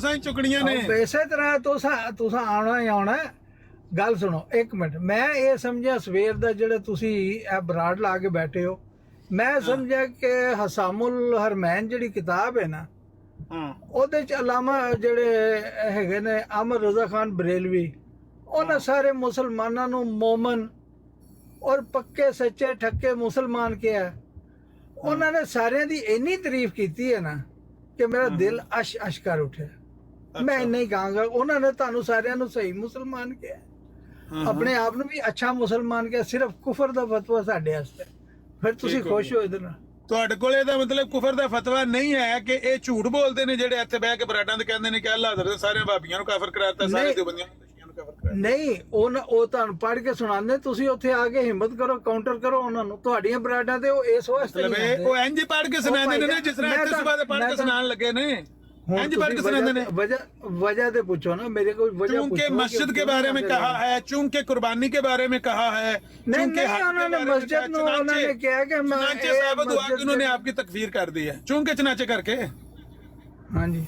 चुकनियां ने इसे तरह तुसा आना ही आना। गल सुनो एक मिनट, मैं ये समझा सवेर दा जेड़े तुसी बराड़ ला के बैठे हो, मैं समझा कि हसामुल हरमैन जेड़ी किताब है ना, ਉਹਦੇ ਚ ਅਲਾਮਾ ਜਿਹੜੇ ਹੈਗੇ ਨੇ ਅਹਿਮਦ ਰਜ਼ਾ ਖਾਨ ਬਰੇਲਵੀ, ਉਹਨਾਂ ਸਾਰੇ ਮੁਸਲਮਾਨਾਂ ਨੂੰ ਮੋਮਨ ਔਰ ਪੱਕੇ ਸੱਚੇ ਠੱਕੇ ਮੁਸਲਮਾਨ ਕਿਹਾ। ਉਹਨਾਂ ਨੇ ਸਾਰਿਆਂ ਦੀ ਇੰਨੀ ਤਾਰੀਫ ਕੀਤੀ ਹੈ ਨਾ ਕਿ ਮੇਰਾ ਦਿਲ ਅਸ਼ ਅਸ਼ ਕਰ ਉੱਠਿਆ। ਮੈਂ ਇੰਨਾ ਹੀ ਕਹਾਂਗਾ, ਉਹਨਾਂ ਨੇ ਤੁਹਾਨੂੰ ਸਾਰਿਆਂ ਨੂੰ ਸਹੀ ਮੁਸਲਮਾਨ ਕਿਹਾ, ਆਪਣੇ ਆਪ ਨੂੰ ਵੀ ਅੱਛਾ ਮੁਸਲਮਾਨ ਕਿਹਾ, ਸਿਰਫ ਕੁਫਰ ਦਾ ਫਤਵਾ ਸਾਡੇ ਵਾਸਤੇ। ਫਿਰ ਤੁਸੀਂ ਖੁਸ਼ ਹੋ ਇਹਦੇ ਨਾਲ? ਤੁਹਾਡੇ ਕੋਲ ਇਹਦਾ ਮਤਲਬ ਕੁਫਰ ਦਾ ਫਤਵਾ ਨਹੀਂ ਹੈ ਕਿ ਇਹ ਝੂਠ ਬੋਲਦੇ ਨੇ ਜਿਹੜੇ ਇੱਥੇ ਬਹਿ ਕੇ ਬਰਾਡਾਂ ਤੇ ਕਹਿੰਦੇ ਨੇ ਕਿ ਅੱਲਾਹ ਹਜ਼ਰਤ ਸਾਰੇ ਭਾਬੀਆਂ ਨੂੰ ਕਾਫਰ ਕਰਾਤਾ, ਸਾਰੇ ਦੇਵਬੰਦੀਆਂ ਨੂੰ ਕਾਫਰ ਕਰਾਤਾ? ਨਹੀਂ, ਉਹ ਤੁਹਾਨੂੰ ਪੜ੍ਹ ਕੇ ਸੁਣਾਉਂਦੇ, ਤੁਸੀਂ ਉੱਥੇ ਆ ਕੇ ਹਿੰਮਤ ਕਰੋ, ਕਾਊਂਟਰ ਕਰੋ ਉਹਨਾਂ ਨੂੰ। ਤੁਹਾਡੀਆਂ ਬਰਾਡਾਂ ਤੇ ਉਹ ਇਸ ਵਾਸਤੇ ਉਹ ਇੰਜ ਪੜ੍ਹ ਕੇ ਸੁਣਾਉਂਦੇ ਨੇ ਨਾ ਜਿਸ ਤਰ੍ਹਾਂ ਇੱਥੇ ਸੁਬਾਹ ਦੇ ਪੜ੍ਹ ਕੇ ਸੁਣਾਉਣ ਲੱਗੇ ਨੇ, इंज पढ़ के सुनाते ने। वजह तो पूछो ना, मेरे को वजह चूंकि मस्जिद के बारे में कहा है, चूंकि कुर्बानी के बारे में कहा है, नहीं उन्होंने मस्जिद में उन्होंने कहा कि चनाचे साबित हुआ कि उन्होंने आपकी तकफीर कर दी है, चूंकि चनाचे करके। हाँ जी,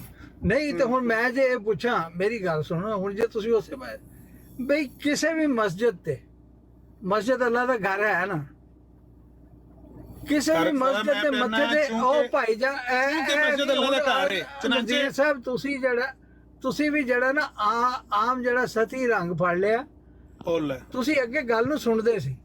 नहीं तो हुण मैं जे पूछा, मेरी गल सुनो, हुण जे तुसीं उसे बई किसी भी मस्जिद अल्लाह का घर है ना, ਕਿਸੇ ਵੀ ਮਸਜਿਦ ਦੇ ਮੱਥੇ ਤੇ ਉਹ ਭਾਈ ਜਾਨ ਮਸਜਿਦ ਅੱਲਾਹ ਦਾ ਘਰ ਹੈ ਚਨਾਚੇ ਸਾਹਿਬ। ਤੁਸੀਂ ਵੀ ਜਿਹੜਾ ਨਾ ਆਮ ਜਿਹੜਾ ਸਤੀ ਰੰਗ ਫੜ ਲਿਆ, ਤੁਸੀਂ ਅੱਗੇ ਗੱਲ ਨੂੰ ਸੁਣਦੇ ਸੀ,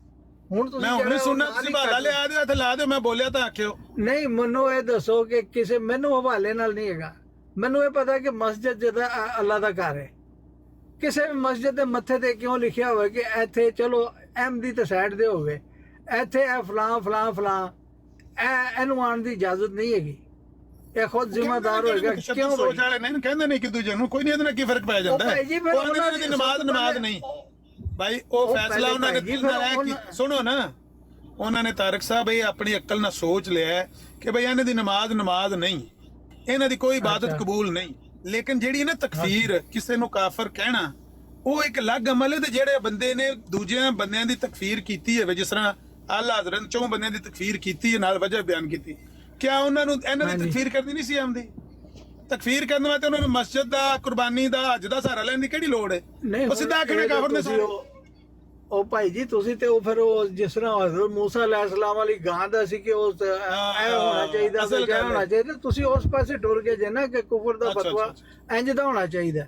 ਹੁਣ ਤੁਸੀਂ ਮੈਂ ਸੁਣਨਾ, ਤੁਸੀਂ ਬਹਾਲਾ ਲਿਆ ਦੇ ਹੱਥ ਲਾ ਦਿਓ, ਮੈਂ ਬੋਲਿਆ ਤਾਂ ਆਖਿਓ ਨਹੀਂ। ਮੈਨੂੰ ਇਹ ਦੱਸੋ ਕਿ ਕਿਸੇ ਮੈਨੂੰ ਹਵਾਲੇ ਨਾਲ ਨਹੀਂ ਹੈਗਾ, ਮੈਨੂੰ ਇਹ ਪਤਾ ਕਿ ਮਸਜਿਦ ਜਿਹੜਾ ਅੱਲਾਹ ਦਾ ਘਰ ਹੈ, ਕਿਸੇ ਵੀ ਮਸਜਿਦ ਦੇ ਮੱਥੇ ਤੇ ਕਿਉਂ ਲਿਖਿਆ ਹੋਵੇ ਕਿ ਇੱਥੇ ਚਲੋ ਅਹਿਮਦੀ ਤੇ ਸਾਈਡ ਦੇ ਹੋਵੇ, ਇੱਥੇ ਇਹ ਫਲਾਂ ਫਲਾਂ ਫਲਾਂ, ਇਹਨੂੰ ਆਉਣ ਦੀ ਇਜਾਜ਼ਤ ਨਹੀਂ ਹੈਗੀ, ਇਹ ਖੁਦ ਜ਼ਿੰਮੇਦਾਰ ਹੋਏਗਾ। ਕਿਉਂ ਸੋਚ ਵਾਲੇ ਨਹੀਂ ਕਹਿੰਦੇ ਨੇ ਕਿ ਦੂਜੇ ਨੂੰ ਕੋਈ ਨਹੀਂ, ਇਹਦੇ ਨਾਲ ਕੀ ਫਰਕ ਪੈ ਜਾਂਦਾ ਹੈ? ਉਹਨਾਂ ਦੀ ਨਮਾਜ਼ ਨਹੀਂ ਭਾਈ, ਉਹ ਫੈਸਲਾ ਉਹਨਾਂ ਨੇ ਦਿਲ ਨਾਲ ਹੈ ਕਿ ਸੁਣੋ ਨਾ, ਉਹਨਾਂ ਨੇ ਤਾਰਕ ਸਾਹਿਬ ਇਹ ਆਪਣੀ ਅਕਲ ਨਾਲ ਸੋਚ ਲਿਆ ਕਿ ਭਈ ਇਹਨਾਂ ਦੀ ਨਮਾਜ਼ ਨਹੀਂ, ਇਹਨਾਂ ਦੀ ਕੋਈ ਇਬਾਦਤ ਕਬੂਲ ਨਹੀਂ। ਲੇਕਿਨ ਜਿਹੜੀ ਨਾ ਤਕਫੀਰ, ਕਿਸੇ ਨੂੰ ਕਾਫਰ ਕਹਿਣਾ, ਉਹ ਇੱਕ ਅਲੱਗ ਅਮਲ ਹੈ। ਤੇ ਜਿਹੜੇ ਬੰਦੇ ਨੇ ਦੂਜਿਆਂ ਬੰਦਿਆਂ ਦੀ ਤਕਫੀਰ ਕੀਤੀ ਹੈ, ਜਿਸ ਤਰ੍ਹਾਂ ਆਲਾ ਹਜ਼ਰਤ 4 ਬੰਦਿਆਂ ਦੀ ਤਕਫੀਰ ਕੀਤੀ ਹੈ, ਨਾਲ ਵਜ੍ਹਾ ਬਿਆਨ ਕੀਤੀ, ਕਿਆ ਉਹਨਾਂ ਨੂੰ ਇਹਨਾਂ ਦੀ ਤਕਫੀਰ ਕਰਨੀ ਨਹੀਂ ਸੀ ਆਉਂਦੀ? ਤਕਫੀਰ ਕਰਨ ਵਾਸਤੇ ਉਹਨਾਂ ਨੂੰ ਮਸਜਿਦ ਦਾ, ਕੁਰਬਾਨੀ ਦਾ, ਹੱਜ ਦਾ ਸਹਾਰਾ ਲੈਣ ਦੀ ਕਿਹੜੀ ਲੋੜ ਹੈ? ਉਹ ਸਿੱਧਾ ਆਖਣਾ ਕਾਫਰ ਨੇ ਸਾਰੇ। ਉਹ ਭਾਈ ਜੀ ਤੁਸੀਂ ਤੇ ਉਹ ਫਿਰ ਉਹ ਜਿਸ ਤਰ੍ਹਾਂ ਹਜ਼ਰਤ ਮੂਸਾ ਅਲੈਹਿਸਲਾਮ ਵਾਲੀ ਗਾਂ ਦਾ ਸੀ ਕਿ ਉਹ ਐ ਹੋਣਾ ਚਾਹੀਦਾ, ਕਿਆ ਹੋਣਾ ਚਾਹੀਦਾ, ਤੁਸੀਂ ਉਸ ਪਾਸੇ ਟੁਰ ਗਏ ਜੇ ਨਾ ਕਿ ਕੁਫਰ ਦਾ ਫਤਵਾ ਇੰਜ ਦਾ ਹੋਣਾ ਚਾਹੀਦਾ।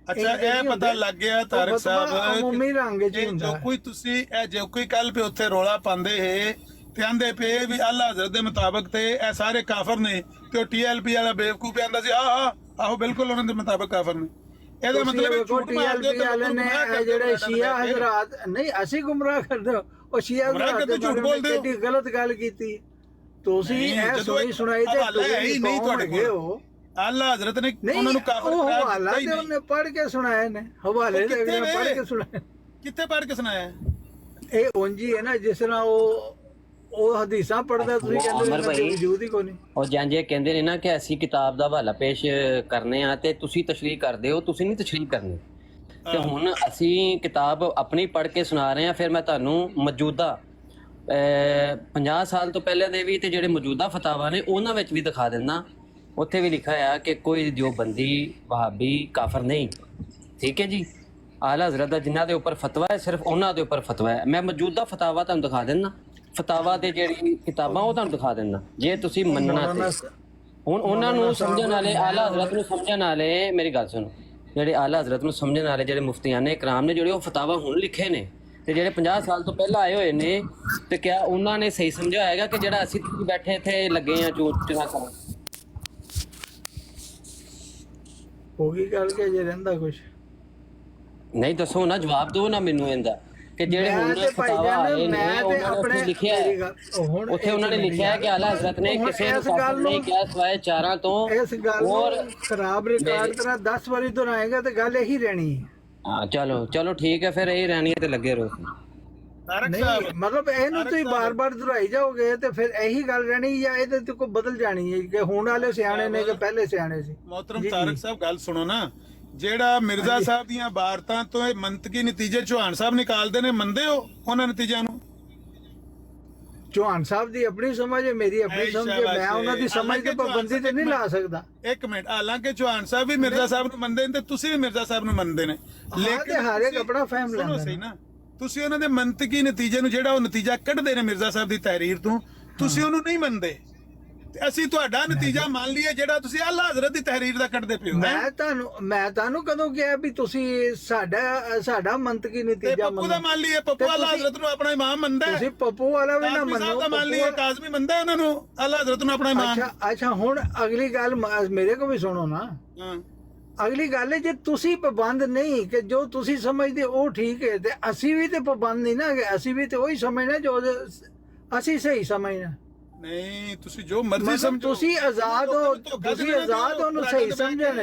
ਅੱਛਾ, ਇਹ ਪਤਾ ਲੱਗ ਗਿਆ ਤਾਰਕ ਸਾਹਿਬ, ਅਮੂਮੀ ਰੰਗ ਚ ਹੁੰਦਾ ਜੋ ਕੋਈ ਤੁਸੀਂ ਇਹ ਜੋ ਕੋਈ ਕੱਲ ਪੇ ਉੱਥੇ ਰੋਲਾ ਪਾਉਂਦੇ ਹੈ ਤੇ ਆਂਦੇ ਪਏ ਵੀ ਅੱਲਾਹ ਹਜ਼ਰਤ ਦੇ ਮੁਤਾਬਕ ਤੇ ਇਹ ਸਾਰੇ ਕਾਫਰ ਨੇ, ਤੇ ਉਹ TLP ਵਾਲਾ ਬੇਵਕੂਫ ਆਂਦਾ ਸੀ ਆਹੋ ਬਿਲਕੁਲ ਉਹਨਾਂ ਦੇ ਮੁਤਾਬਕ ਕਾਫਰ ਨੇ। ਇਹਦਾ ਮਤਲਬ TLP ਵਾਲੇ ਨੇ ਜਿਹੜੇ ਸ਼ੀਆ ਹਜ਼ਰਾਤ ਨਹੀਂ, ਅਸੀਂ ਗੁੰਮਰਾਹ ਕਰਦੇ ਹੋ, ਉਹ ਸ਼ੀਆ ਹਜ਼ਰਾਤ ਦੇ ਝੂਠ ਬੋਲਦੇ ਹੋ, ਗਲਤ ਗੱਲ ਕੀਤੀ ਤੁਸੀਂ। ਇਹ ਸੋਈ ਸੁਣਾਈ ਤੇ ਤੁਸੀਂ ਨਹੀਂ ਤੁਹਾਡੇ ਹੋ ਅੱਲਾਹ ਹਜ਼ਰਤ ਨੇ ਉਹਨਾਂ ਨੂੰ ਕਾਫਰ ਕਰਾਇਆ, ਹਵਾਲਾ ਤੇ ਉਹਨੇ ਪੜ੍ਹ ਕੇ ਸੁਣਾਇਆ ਨੇ, ਹਵਾਲੇ ਤੇ ਪੜ੍ਹ ਕੇ ਸੁਣਾਇਆ। ਕਿੱਥੇ ਪੜ੍ਹ ਕੇ ਸੁਣਾਇਆ? ਇਹ ਉਂਝੀ ਹੈ ਨਾ ਜਿਸ ਤਰ੍ਹਾਂ ਉਹ ਹਦੀਸਾਂ ਪੜ੍ਹਦਾ, ਤੁਸੀਂ ਕਹਿੰਦੇ ਵਜੂਦ ਹੀ ਕੋਈ ਨਹੀਂ। ਉਹ ਜਾਂਜੇ ਕਹਿੰਦੇ ਨੇ ਨਾ ਕਿ ਅਸੀਂ ਕਿਤਾਬ ਦਾ ਹਵਾਲਾ ਪੇਸ਼ ਕਰਨੇ ਆ ਤੇ ਤੁਸੀਂ ਤਸ਼ਰੀਹ ਕਰਦੇ ਹੋ, ਤੁਸੀਂ ਨਹੀਂ ਤਸ਼ਰੀਹ ਕਰਨੀ। ਤੇ ਹੁਣ ਅਸੀਂ ਕਿਤਾਬ ਆਪਣੀ ਪੜ੍ਹ ਕੇ ਸੁਣਾ ਰਹੇ ਹਾਂ। ਫਿਰ ਮੈਂ ਤੁਹਾਨੂੰ ਮੌਜੂਦਾ 50 ਸਾਲ ਤੋਂ ਪਹਿਲੇ ਦੇ ਵੀ ਤੇ ਜਿਹੜੇ ਮੌਜੂਦਾ ਫਤਾਵਾ ਨੇ ਉਹਨਾਂ ਵਿੱਚ ਵੀ ਦਿਖਾ ਦਿੰਦਾ। ਉੱਥੇ ਵੀ ਲਿਖਿਆ ਆ ਕਿ ਕੋਈ ਦਿਓਬੰਦੀ ਵਹਾਬੀ ਕਾਫਰ ਨਹੀਂ, ਠੀਕ ਹੈ ਜੀ। ਆਲਾ ਹਜ਼ਰਤ ਦਾ ਜਿਨ੍ਹਾਂ ਦੇ ਉੱਪਰ ਫਤਵਾ ਹੈ ਸਿਰਫ ਉਹਨਾਂ ਦੇ ਉੱਪਰ ਫਤਵਾ ਹੈ। ਮੈਂ ਮੌਜੂਦਾ ਫਤਾਵਾ ਤੁਹਾਨੂੰ ਦਿਖਾ ਦਿੰਦਾ, ਫਤਾਵਾ ਦੇ ਜਿਹੜੀ ਕਿਤਾਬਾਂ ਉਹ ਤੁਹਾਨੂੰ ਦਿਖਾ ਦਿੰਦਾ ਜੇ ਤੁਸੀਂ ਮੰਨਣਾ ਤੇ। ਹੁਣ ਉਹਨਾਂ ਨੂੰ ਸਮਝਣ ਵਾਲੇ, ਆਲਾ ਹਜ਼ਰਤ ਨੂੰ ਸਮਝਣ ਵਾਲੇ, ਮੇਰੀ ਗੱਲ ਸੁਣੋ, ਜਿਹੜੇ ਆਲਾ ਹਜ਼ਰਤ ਨੂੰ ਸਮਝਣ ਵਾਲੇ ਜਿਹੜੇ ਮੁਫਤੀਆਨੇ ਇਕਰਾਮ ਨੇ, ਜਿਹੜੇ ਉਹ ਫਤਾਵਾ ਹੁਣ ਲਿਖੇ ਨੇ ਤੇ ਜਿਹੜੇ 50 ਸਾਲ ਤੋਂ ਪਹਿਲਾਂ ਆਏ ਹੋਏ ਨੇ, ਤੇ ਕਿਆ ਉਹਨਾਂ ਨੇ ਸਹੀ ਸਮਝਿਆ ਹੋਏਗਾ ਕਿ ਜਿਹੜਾ ਅਸੀਂ ਬੈਠੇ ਇੱਥੇ ਲੱਗੇ ਆ ਚੂਟੀਆਂ ਕਰਨ? ਹੋ ਗਈ ਗੱਲ ਕਿ ਜੇ ਰਹਿੰਦਾ ਕੁਝ ਨਹੀਂ, ਦੱਸੋ ਨਾ, ਜਵਾਬ ਦਿਓ ਨਾ ਮੈਨੂੰ ਇਹਦਾ ਕਿ ਜਿਹੜੇ ਹੁਣ ਫਤਾਵਾ ਆਏ ਨੇ ਉਹਨਾਂ ਨੇ ਲਿਖਿਆ ਹੈ, ਉੱਥੇ ਉਹਨਾਂ ਨੇ ਲਿਖਿਆ ਹੈ ਕਿ ਆਲਾ ਹਜ਼ਰਤ ਨੇ ਕਿਸੇ ਨੂੰ ਕਾਫਰ ਨਹੀਂ ਕਿਹਾ ਸਿਵਾਏ 4 ਤੋਂ। ਇਸ ਗੱਲ ਨੂੰ ਖਰਾਬ ਰਿਕਾਰਡ ਤਰ੍ਹਾਂ 10 ਵਾਰੀ ਦੁਹਰਾਏਗਾ ਤੇ ਗੱਲ ਇਹੀ ਰਹਿਣੀ ਹੈ। ਹਾਂ ਚਲੋ ਠੀਕ ਹੈ, ਫਿਰ ਇਹੀ ਰਹਿਣੀ ਹੈ ਤੇ ਲੱਗੇ ਰਹੋ। ਨਹੀਂ ਮਤਲਬ ਇਹਨੂੰ ਤੁਸੀਂ ਬਾਰ-ਬਾਰ ਦੁਹਰਾਈ ਜਾਓਗੇ ਤੇ ਫਿਰ ਇਹੀ ਗੱਲ ਰਹਿਣੀ ਜਾਂ ਇਹਦੇ ਤੇ ਕੋਈ ਬਦਲ ਜਾਣੀ ਹੈ ਕਿ ਹੁਣ ਵਾਲੇ ਸਿਆਣੇ ਨੇ ਕਿ ਪਹਿਲੇ ਸਿਆਣੇ ਸੀ। ਮੋਹਤਰਮ ਤਾਰਕ ਸਾਹਿਬ ਗੱਲ ਸੁਣੋ ਨਾ, ਜਿਹੜਾ ਮਿਰਜ਼ਾ ਸਾਹਿਬ ਦੀਆਂ ਬਾਰਤਾਂ ਤੋਂ ਇਹ ਮੰਤਕੀ ਨਤੀਜੇ ਚੌਹਾਨ ਸਾਹਿਬ ਨਿਕਾਲਦੇ ਨੇ, ਮੰਨਦੇ ਹੋ ਉਹਨਾਂ ਨਤੀਜਿਆਂ ਨੂੰ? ਚੌਹਾਨ ਸਾਹਿਬ ਦੀ ਆਪਣੀ ਸਮਝ ਹੈ, ਮੇਰੀ ਆਪਣੀ ਸਮਝ ਹੈ, ਮੈਂ ਉਹਨਾਂ ਦੀ ਸਮਝ ਤੇ ਪਾਬੰਦੀ ਤੇ ਨਹੀਂ ਲਾ ਸਕਦਾ। ਇੱਕ ਮਿੰਟ, ਹਾਲਾਂਕਿ ਚੌਹਾਨ ਸਾਹਿਬ ਵੀ ਮਿਰਜ਼ਾ ਸਾਹਿਬ ਨੂੰ ਮੰਨਦੇ ਨੇ ਤੇ ਤੁਸੀਂ ਵੀ ਮਿਰਜ਼ਾ ਸਾਹਿਬ ਨੂੰ ਮੰਨਦੇ ਨੇ, ਲੇਕਿਨ ਹਰ ਇੱਕ ਆਪਣਾ ਫਹਿਮ ਸੁਣੋ ਲੈਂਦਾ ਸਹੀ ਨਾ, ਤੁਸੀਂ ਉਹਨਾਂ ਦੇ ਮੰਤਕੀ ਨਤੀਜੇ ਨੂੰ, ਜਿਹੜਾ ਉਹ ਨਤੀਜਾ ਕੱਢਦੇ ਨੇ ਮਿਰਜ਼ਾ ਸਾਹਿਬ ਦੀ ਤਹਿਰੀਰ ਤੋਂ, ਤੁਸੀਂ ਉਹਨੂੰ ਨਹੀਂ ਮੰਨਦੇ ਤੇ ਅਸੀਂ ਤੁਹਾਡਾ ਨਤੀਜਾ ਮੰਨ ਲਈਏ ਜਿਹੜਾ ਤੁਸੀਂ ਆਲਾ ਹਜ਼ਰਤ ਦੀ ਤਹਿਰੀਰ ਦਾ ਕੱਢਦੇ ਪਿਓ। ਮੈਂ ਤੁਹਾਨੂੰ ਕਦੋਂ ਕਿਹਾ ਵੀ ਤੁਸੀਂ ਸਾਡਾ ਮੰਤਕੀ ਤੇ ਨਤੀਜਾ ਪੱਪੂ ਦਾ ਮੰਨ ਲਈਏ, ਪੱਪੂ ਆਲਾ ਹਜ਼ਰਤ ਨੂੰ ਆਪਣਾ ਇਮਾਮ ਮੰਨਦਾ ਹੈ, ਤੁਸੀਂ ਪੱਪੂ ਵਾਲਾ ਵੀ ਨਾ ਕਾਜ਼ਮੀ ਸਾਹਿਬ ਦਾ ਮੰਨੋ। ਮੰਨ ਲਈਏ, ਕਾਜ਼ਮੀ ਮੰਨਦਾ ਉਹਨਾਂ ਨੂੰ, ਆਲਾ ਹਜ਼ਰਤ ਨੂੰ ਆਪਣਾ ਇਮਾਮ। ਅੱਛਾ ਹੁਣ ਅਗਲੀ ਗੱਲ ਮੇਰੇ ਕੋ ਵੀ ਸੁਣੋ ਨਾ। ਹਾਂ, ਅਗਲੀ ਗੱਲ ਹੈ ਜੇ ਤੁਸੀਂ ਪਾਬੰਦ ਨਹੀਂ ਕਿ ਜੋ ਤੁਸੀਂ ਸਮਝਦੇ ਉਹ ਠੀਕ ਹੈ ਤੇ ਅਸੀਂ ਵੀ ਤੇ ਪਾਬੰਦ ਨਹੀਂ ਨਾ, ਅਸੀਂ ਵੀ ਤੇ ਉਹੀ ਸਮਝਣਾ ਜੋ ਅਸੀਂ ਸਹੀ ਸਮਝਣਾ। ਨਹੀਂ ਤੁਸੀਂ ਜੋ ਮਰਜ਼ੀ ਮਤਲਬ ਸਮਝੋ, ਤੁਸੀਂ ਆਜ਼ਾਦ ਹੋ, ਤੁਸੀਂ ਆਜ਼ਾਦ ਉਹਨੂੰ ਸਹੀ ਸਮਝਣਾ।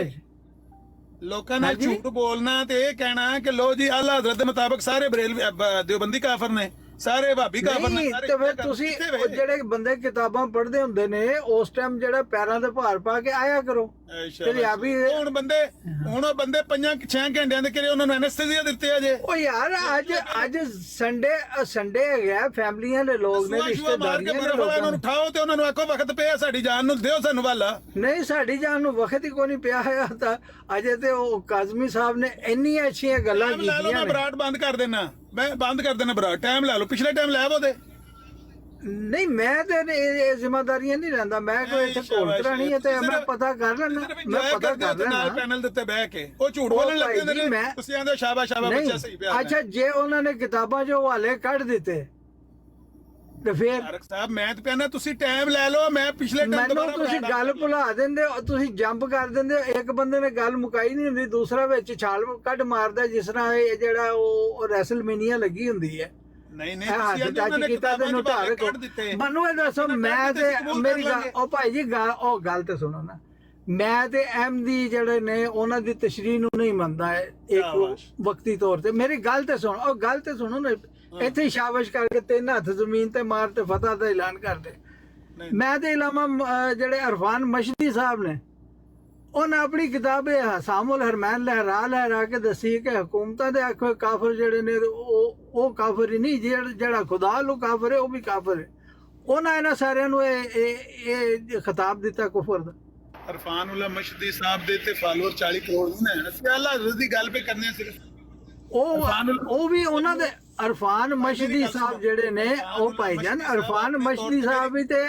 ਲੋਕਾਂ ਨੇ ਝੂਠ ਬੋਲਣਾ ਤੇ ਇਹ ਕਹਿਣਾ ਕਿ ਲੋ ਜੀ ਆਲਾ ਹਜ਼ਰਤ ਦੇ ਮੁਤਾਬਕ ਸਾਰੇ ਬਰੇਲਵੀ ਦਿਓਬੰਦੀ ਕਾਫਰ ਨੇ, ਸਾਰੇ ਭਾਬੀ ਕਾਫਰ ਨੇ, ਨਹੀਂ ਸਾਰੇ ਤੇ ਫਿਰ ਤੁਸੀਂ ਉਹ ਜਿਹੜੇ ਬੰਦੇ ਕਿਤਾਬਾਂ ਪੜ੍ਹਦੇ ਹੁੰਦੇ ਨੇ ਉਸ ਟਾਈਮ ਜਿਹੜਾ ਪੈਰਾਂ ਤੇ ਭਾਰ ਪਾ ਕੇ ਆਇਆ ਕਰੋ। ਪੰਜਾਬੀ ਹੁਣ ਉਹ ਬੰਦੇ 5-6 ਘੰਟਿਆਂ ਦੇ ਕਿਰੇ ਉਹਨਾਂ ਨੂੰ ਐਨਸਥੀਸੀਆ ਦਿੱਤੇ ਆ ਜੇ। ਉਹ ਯਾਰ ਅੱਜ ਸੰਡੇ ਹੈਗਾ, ਫੈਮਲੀਆਂ ਦੇ ਲੋਕ ਨੇ, ਰਿਸ਼ਤੇਦਾਰੀਆਂ ਦੇ ਲੋਕਾਂ ਉਹਨਾਂ ਨੂੰ ਉਠਾਓ ਤੇ ਉਹਨਾਂ ਨੂੰ ਆਖੋ ਵਕਤ ਪਿਆ ਸਾਡੀ ਜਾਨ ਨੂੰ, ਦਿਓ ਸਾਨੂੰ ਵਾਲਾ। ਨਹੀਂ ਸਾਡੀ ਜਾਨ ਨੂੰ ਵਕਤ ਹੀ ਕੋਈ ਨਹੀਂ ਪਿਆ ਹੈ ਤਾਂ ਅਜੇ ਤੇ ਉਹ ਕਾਜ਼ਮੀ ਸਾਹਿਬ ਨੇ ਇੰਨੀਆਂ ਅੱਛੀਆਂ ਗੱਲਾਂ ਕੀਤੀਆਂ ਨੇ। ਮੈਂ ਬਰਾਡ ਬੰਦ ਕਰ ਦੇਣਾ, ਮੈਂ ਬੰਦ ਕਰ ਦੇਣਾ ਬਰਾਡ, ਟਾਈਮ ਲੈ ਲਓ, ਪਿਛਲੇ ਟਾਈਮ ਲੈ ਉਹਦੇ। ਨਹੀਂ ਮੈਂ ਤੇ ਇਹ ਜ਼ਿੰਮੇਵਾਰੀਆਂ ਨਹੀਂ ਲੈਂਦਾ, ਮੈਂ ਕੋਈ ਇੱਥੇ ਘੋਲਤਰਾ ਨਹੀਂ ਹੈ ਤੇ ਮੈਂ ਪਤਾ ਕਰ ਲੈਣਾ, ਮੈਂ ਪਤਾ ਕਰ ਲੈਣਾ ਪੈਨਲ ਦੇ ਉੱਤੇ ਬਹਿ ਕੇ। ਉਹ ਝੂਠ ਬੋਲਣ ਲੱਗੇ ਨੇ, ਤੁਸੀਂ ਆਂਦੇ ਸ਼ਾਬਾਸ਼ ਬੱਚਾ ਸਹੀ ਪਿਆ। ਅੱਛਾ ਜੇ ਉਹਨਾਂ ਨੇ ਕਿਤਾਬਾਂ ਜੋ ਹਵਾਲੇ ਕੱਢ ਦਿੱਤੇ ਤੇ ਫਿਰ ਤਾਰਕ ਸਾਹਿਬ ਮੈਂ ਤਾਂ ਕਹਿੰਦਾ ਤੁਸੀਂ ਟਾਈਮ ਲੈ ਲਓ, ਮੈਂ ਪਿਛਲੇ ਟਾਈਮ ਮੈਨੂੰ ਤੁਸੀਂ ਗੱਲ ਭੁਲਾ ਦਿੰਦੇ ਹੋ, ਤੁਸੀਂ ਜੰਪ ਕਰ ਦਿੰਦੇ ਹੋ। ਇੱਕ ਬੰਦੇ ਨੇ ਗੱਲ ਮੁਕਾਈ ਨਹੀਂ ਹੁੰਦੀ, ਦੂਸਰਾ ਵਿੱਚ ਛਾਲ ਕੱਢ ਮਾਰਦਾ, ਜਿਸ ਤਰ੍ਹਾਂ ਇਹ ਜਿਹੜਾ ਉਹ ਰੈਸਲਮੇਨੀਆ ਲੱਗੀ ਹੁੰਦੀ ਹੈ। ਨਹੀਂ ਮੈਨੂੰ ਇਹ ਦੱਸੋ, ਮੈਂ ਤੇ ਮੇਰੀ ਗੱਲ ਉਹ ਭਾਈ ਜੀ ਗੱਲ ਤੇ ਸੁਣੋ ਨਾ, ਮੈਂ ਤੇ ਅਹਿਮਦੀ ਜਿਹੜੇ ਨੇ ਉਹਨਾਂ ਦੀ ਤਸ਼ਰੀਹ ਨੂੰ ਨਹੀਂ ਮੰਨਦਾ ਹੈ ਇੱਕ ਵਕਤੀ ਤੌਰ ਤੇ। ਮੇਰੀ ਗੱਲ ਤੇ ਸੁਣੋ, ਉਹ ਗੱਲ ਤੇ ਸੁਣੋ ਨਾ, ਇੱਥੇ ਹੀ ਸ਼ਾਬਾਸ਼ ਕਰਕੇ 3 ਹੱਥ ਜ਼ਮੀਨ ਤੇ ਮਾਰ ਤੇ ਫਤਹ ਦਾ ਐਲਾਨ ਕਰਦੇ। ਮੈਂ ਤੇ ਇਲਾਮਾ ਜਿਹੜੇ ਅਰਫਾਨ ਮਸ਼ਦੀ ਸਾਹਿਬ ਨੇ, ਉਹਨਾਂ ਆਪਣੀ ਕਿਤਾਬ ਹਸਾਮੁਲ ਹਰਮੈਨ ਲਹਿਰਾ ਕੇ ਦੱਸੀ ਕਿ ਹਕੂਮਤਾਂ ਦੇ ਆਖੋ ਕਾਫਰ ਜਿਹੜੇ ਨੇ ਉਹ ਕਾਫਰ ਹੀ ਨਹੀਂ, ਜਿਹੜਾ ਖੁਦਾ ਨੂੰ ਕਾਫਰ ਹੈ ਉਹ ਵੀ ਕਾਫਰ ਹੈ। ਉਹਨਾਂ ਇਹਨਾਂ ਸਾਰਿਆਂ ਨੂੰ ਇਹ ਖਿਤਾਬ ਦਿੱਤਾ ਕੁਫਰ ਦਾ। ਅਰਫਾਨ ਉਲਾ ਮਸ਼ਦੀ ਸਾਹਿਬ ਦੇ ਤੇ ਫਾਲੋਅਰ 40 ਕਰੋੜ ਨਹੀਂ ਨੇ, ਅਸੀਂ ਅੱਲਾਹ ਹਜ਼ਰਤ ਦੀ ਗੱਲ ਪੇ ਕਰਨੇ ਸਿਰਫ। ਉਹ ਵੀ ਉਹਨਾਂ ਦੇ ਅਰਫਾਨ ਮਸ਼ਦੀ ਸਾਹਿਬ ਜਿਹੜੇ ਨੇ ਉਹ ਭਾਈਜਾਨ ਅਰਫਾਨ ਮਸ਼ਦੀ ਸਾਹਿਬ ਵੀ ਤੇ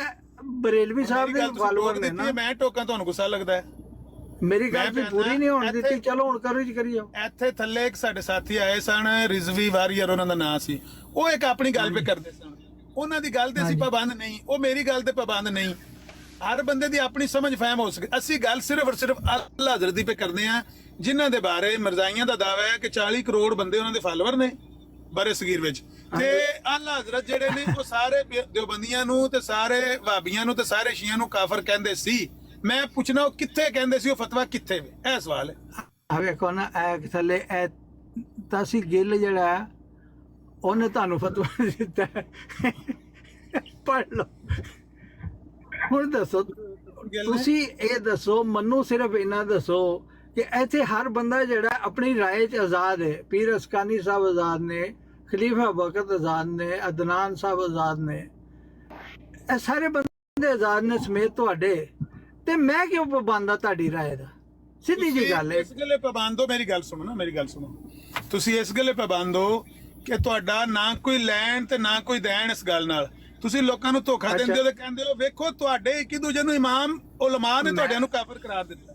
ਬਰੇਲਵੀ ਸਾਹਿਬ ਦੇ ਫਾਲੋਅਰ ਨੇ ਨਾ। ਮੈਂ ਟੋਕਾਂ, ਤੁਹਾਨੂੰ ਗੁੱਸਾ ਲੱਗਦਾ ਹੈ? ਮੇਰੀ ਗੱਲ ਵੀ ਪੂਰੀ ਨਹੀਂ ਹੋਣ ਦਿੱਤੀ, ਚਲੋ ਹੁਣ ਕਰੀਓ। ਇੱਥੇ ਥੱਲੇ ਇੱਕ ਸਾਡੇ ਸਾਥੀ ਆਏ ਸਨ, ਰਿਜ਼ਵੀ ਵਾਰੀਅਰ ਉਹਨਾਂ ਦਾ ਨਾਂ ਸੀ, ਉਹ ਇੱਕ ਆਪਣੀ ਗੱਲ ਪੇ ਕਰਦੇ ਸਨ, ਉਹਨਾਂ ਦੀ ਗੱਲ ਤੇ ਅਸੀਂ ਪਾਬੰਦ ਨਹੀਂ, ਉਹ ਮੇਰੀ ਗੱਲ ਤੇ ਪਾਬੰਦ ਨਹੀਂ। ਹਰ ਬੰਦੇ ਦੀ ਆਪਣੀ ਸਮਝ ਫਹਿਮ ਹੋ ਸਕੇ। ਅਸੀਂ ਗੱਲ ਸਿਰਫ ਔਰ ਸਿਰਫ ਅੱਲਾਹ ਹਜ਼ਰਤ ਦੀ ਪੇ ਕਰਦੇ ਆ, ਜਿਨ੍ਹਾਂ ਦੇ ਬਾਰੇ ਮਰਜ਼ਾਈਆਂ ਦਾ ਦਾਅਵਾ ਹੈ ਕਿ 40 ਕਰੋੜ ਬੰਦੇ ਉਹਨਾਂ ਦੇ ਫਾਲੋਅਰ ਨੇ ਬਰੇ ਸਗੀਰ ਵਿੱਚ, ਤੇ ਅੱਲਾਹ ਹਜ਼ਰਤ ਜਿਹੜੇ ਨੇ ਉਹ ਸਾਰੇ ਦਿਓਬੰਦੀਆਂ ਨੂੰ ਤੇ ਸਾਰੇ ਵਾਬੀਆਂ ਨੂੰ ਤੇ ਸਾਰੇ ਸ਼ੀਆਂ ਨੂੰ ਕਾਫਰ ਕਹਿੰਦੇ ਸੀ। ਮੈਂ ਪੁੱਛਣਾ ਉਹ ਕਿੱਥੇ ਕਹਿੰਦੇ ਸੀ, ਉਹ ਫਤਵਾ ਕਿੱਥੇ ਵੇ? ਇਹ ਸਵਾਲ ਹੈ। ਆ ਵੇਖੋ ਨਾ, ਇਹ ਥੱਲੇ ਇਹ ਤਾਸੀ ਗਿੱਲ ਜਿਹੜਾ ਉਹਨੇ ਤੁਹਾਨੂੰ ਫਤਵਾ ਦਿੱਤਾ, ਪੜ੍ਹ ਲਓ। ਹੁਣ ਦੱਸੋ ਤੁਸੀਂ, ਇਹ ਦੱਸੋ ਮੈਨੂੰ, ਸਿਰਫ ਇਹਨਾਂ ਦੱਸੋ ਕਿ ਇੱਥੇ ਹਰ ਬੰਦਾ ਜਿਹੜਾ ਆਪਣੀ ਰਾਏ 'ਚ ਆਜ਼ਾਦ ਹੈ। ਪੀਰ ਅਸਕਾਨੀ ਸਾਹਿਬ ਆਜ਼ਾਦ ਨੇ, ਖਲੀਫਾ ਬਕਤ ਆਜ਼ਾਦ ਨੇ, ਅਦਨਾਨ ਸਾਹਿਬ ਆਜ਼ਾਦ ਨੇ, ਇਹ ਸਾਰੇ ਬੰਦੇ ਆਜ਼ਾਦ ਨੇ ਸਮੇਤ ਤੁਹਾਡੇ, ਤੇ ਮੈਂ ਕਿਉਂ ਪਾਬੰਦ ਆ ਤੁਹਾਡੀ ਰਾਏ ਦਾ? ਸਿੱਧੀ ਜੀ ਗੱਲ ਹੈ। ਇਸ ਗੱਲੇ ਪਾਬੰਦ ਹੋ, ਮੇਰੀ ਗੱਲ ਸੁਣੋ ਨਾ, ਮੇਰੀ ਗੱਲ ਸੁਣੋ। ਤੁਸੀਂ ਇਸ ਗੱਲੇ ਪਾਬੰਦ ਹੋ ਕਿ ਤੁਹਾਡਾ ਨਾ ਕੋਈ ਲੈਣ ਤੇ ਨਾ ਕੋਈ ਦੇਣ ਇਸ ਗੱਲ ਨਾਲ। ਤੁਸੀਂ ਲੋਕਾਂ ਨੂੰ ਧੋਖਾ ਦਿੰਦੇ ਹੋ ਤੇ ਕਹਿੰਦੇ ਹੋ ਵੇਖੋ ਤੁਹਾਡੇ ਇੱਕ ਦੂਜੇ ਨੂੰ ਇਮਾਮ ਉਲਮਾ ਨੇ ਤੁਹਾਡਿਆਂ ਨੂੰ ਕਾਫਰ ਕਰਾਰ ਦਿੱਤਾ।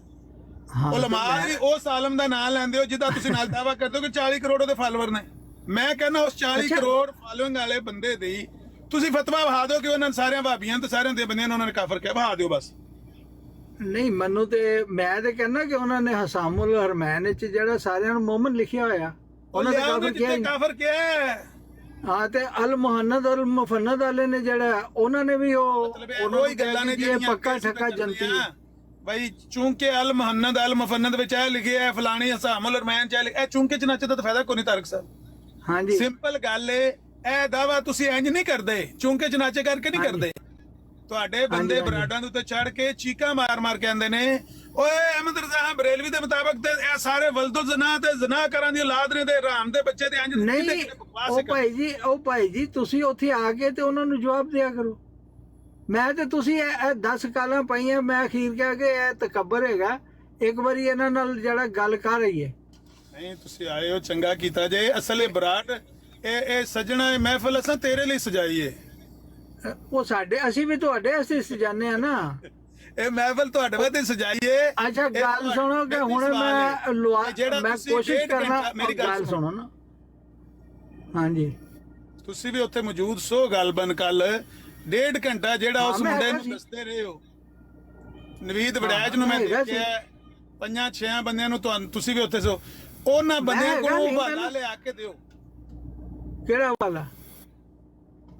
ਉਲਮਾ ਵੀ ਉਸ ਆਲਮ ਦਾ ਨਾਮ ਲੈਂਦੇ ਹੋ ਜਿਹਦਾ ਤੁਸੀਂ ਨਾਲ ਦਾਵਾ ਕਰਦੇ ਹੋ ਕਿ 40 ਕਰੋੜ ਉਹਦੇ ਫਾਲੋਅਰ ਨੇ। ਮੈਂ ਕਹਿੰਦਾ ਉਸ 40 ਕਰੋੜ ਫਾਲੋਇੰਗ ਵਾਲੇ ਬੰਦੇ ਦੀ ਤੁਸੀਂ ਫਤਵਾ ਵਹਾ ਦਿਓ ਕਿ ਉਹਨਾਂ ਸਾਰਿਆਂ ਭਾਬੀਆਂ ਤੇ ਸਾਰਿਆਂ ਦੇ ਬੰਦਿਆਂ ਨੂੰ ਉਹਨਾਂ ਨੇ ਕਾਫਰ ਕਿਹਾ, ਵਹਾ ਦਿਓ ਬਸ। ਨਹੀਂ ਮੈਨੂੰ ਤੇ ਮੈਂ ਤੇ ਕਹਿੰਦਾ ਕਿ ਉਹਨਾਂ ਨੇ ਹਸਾਮੁਲ ਹਰਮੈਨ ਵਿੱਚ ਜਿਹੜਾ ਸਾਰਿਆਂ ਨੂੰ ਮੂਮਨ ਲਿਖਿਆ ਹੋਇਆ, ਉਹਨਾਂ ਨੇ ਕਾਫਰ ਕਿਹਾ। ਹਾਂ ਤੇ ਅਲ ਮੁਹੰਨਦ ਅਲ ਮੁਫੰਨਦ ਵਾਲੇ ਨੇ ਜਿਹੜਾ ਉਹਨਾਂ ਨੇ ਵੀ ਉਹਨਾਂ ਹੀ ਗੱਲਾਂ ਨੇ ਜਿਹੜੀਆਂ ਪੱਕਾ ਠੱਕਾ ਜਨਤੀ ਭਾਈ, ਚੂੰਕਿ ਅਲ ਮੁਹੰਨਦ ਅਲ ਮੁਫੰਨਦ ਵਿੱਚ ਇਹ ਲਿਖਿਆ ਹੈ ਫਲਾਣੀ ਹਸਾਮੁਲ ਹਰਮੈਨ ਚ ਇਹ ਚੂੰਕੇ ਚ ਨੱਚਦਾ ਤਾਂ ਫਾਇਦਾ ਕੋਈ ਨਹੀਂ। ਤਾਰਕ ਸਾਹਿਬ ਹਾਂਜੀ ਸਿੰਪਲ ਗੱਲ ਏ, ਇਹ ਦਾਵਾ ਤੁਸੀਂ ਇੰਜ ਨਹੀਂ ਕਰਦੇ, ਚੂੰਕੇ ਚ ਨਾਚੇ ਕਰਕੇ ਨਹੀਂ ਕਰਦੇ। ਤੁਹਾਡੇ ਬੰਦੇ ਬਰਾਡਾਂ ਦੇ ਉੱਤੇ ਚੜ ਕੇ ਚੀਕਾਂ ਮਾਰ ਮਾਰ ਕੇ ਆਂਦੇ ਨੇ ਓਏ ਅਹਿਮਦ ਰਜ਼ਾ ਬਰੇਲਵੀ ਦੇ ਮੁਤਾਬਕ ਤੇ ਇਹ ਸਾਰੇ ਵਲਦੁਲ ਜ਼ਨਾ ਤੇ ਜ਼ਨਾਕਾਰਾਂ ਦੀ ਔਲਾਦ ਨੇ ਤੇ ਹਰਾਮ ਦੇ ਬੱਚੇ ਤੇ ਇੰਜ ਨਹੀਂ ਉਹ ਭਾਈ ਜੀ ਤੁਸੀਂ ਉੱਥੇ ਆ ਕੇ ਤੇ ਉਹਨਾਂ ਨੂੰ ਜਵਾਬ ਦਿਆ ਕਰੋ। ਮੈਂ ਤੇ ਤੁਸੀਂ ਇਹ 10 ਕਾਲਾਂ ਪਾਈਆਂ, ਮੈਂ ਅਖੀਰ ਕਹਿ ਕੇ ਇਹ ਤਕੱਬਰ ਹੈਗਾ, ਇੱਕ ਵਾਰੀ ਇਹਨਾਂ ਨਾਲ ਜਿਹੜਾ ਗੱਲ ਕਰ ਰਹੀ ਹੈ। ਨਹੀਂ ਤੁਸੀਂ ਆਏ ਹੋ, ਚੰਗਾ ਕੀਤਾ ਜੇ। ਅਸਲ ਇਹ ਬਰਾਟ ਇਹ ਸਜਣਾ ਇਹ ਮਹਿਫਲ ਅਸਾਂ ਤੇਰੇ ਲਈ ਸਜਾਈ ਏ। ਉਹ ਸਾਡੇ ਅਸੀਂ ਵੀ ਤੁਹਾਡੇ ਵਾਸਤੇ ਸਜਾਨੇ ਆ ਨਾ। ਇਹ ਮਹਿਫਲ ਤੁਹਾਡੇ ਵਾਸਤੇ ਸਜਾਈ ਏ। ਅੱਛਾ ਗੱਲ ਸੁਣੋ ਕਿ ਹੁਣ ਮੈਂ ਕੋਸ਼ਿਸ਼ ਕਰਨਾ, ਮੇਰੀ ਗੱਲ ਸੁਣੋ ਨਾ। ਹਾਂਜੀ ਤੁਸੀਂ ਵੀ ਉੱਥੇ ਮੌਜੂਦ ਸੋ ਗੱਲ ਬਨ ਕੱਲ 1.5 ਘੰਟਾ ਜਿਹੜਾ ਉਸ ਮੁੰਡੇ ਨੂੰ ਦੱਸਦੇ ਰਹੇ ਹੋ, ਨਵੀਦ ਵੜੈਜ ਨੂੰ ਮੈਂ ਦੇਖਿਆ 5-6 ਬੰਦਿਆਂ ਨੂੰ, ਤੁਹਾਨੂੰ ਤੁਸੀਂ ਵੀ ਉੱਥੇ ਸੋ, ਉਹਨਾਂ ਬੰਦਿਆਂ ਕੋਲੋਂ ਹਵਾਲਾ ਲਿਆ ਕੇ ਦਿਓ। ਕਿਹੜਾ ਹਵਾਲਾ?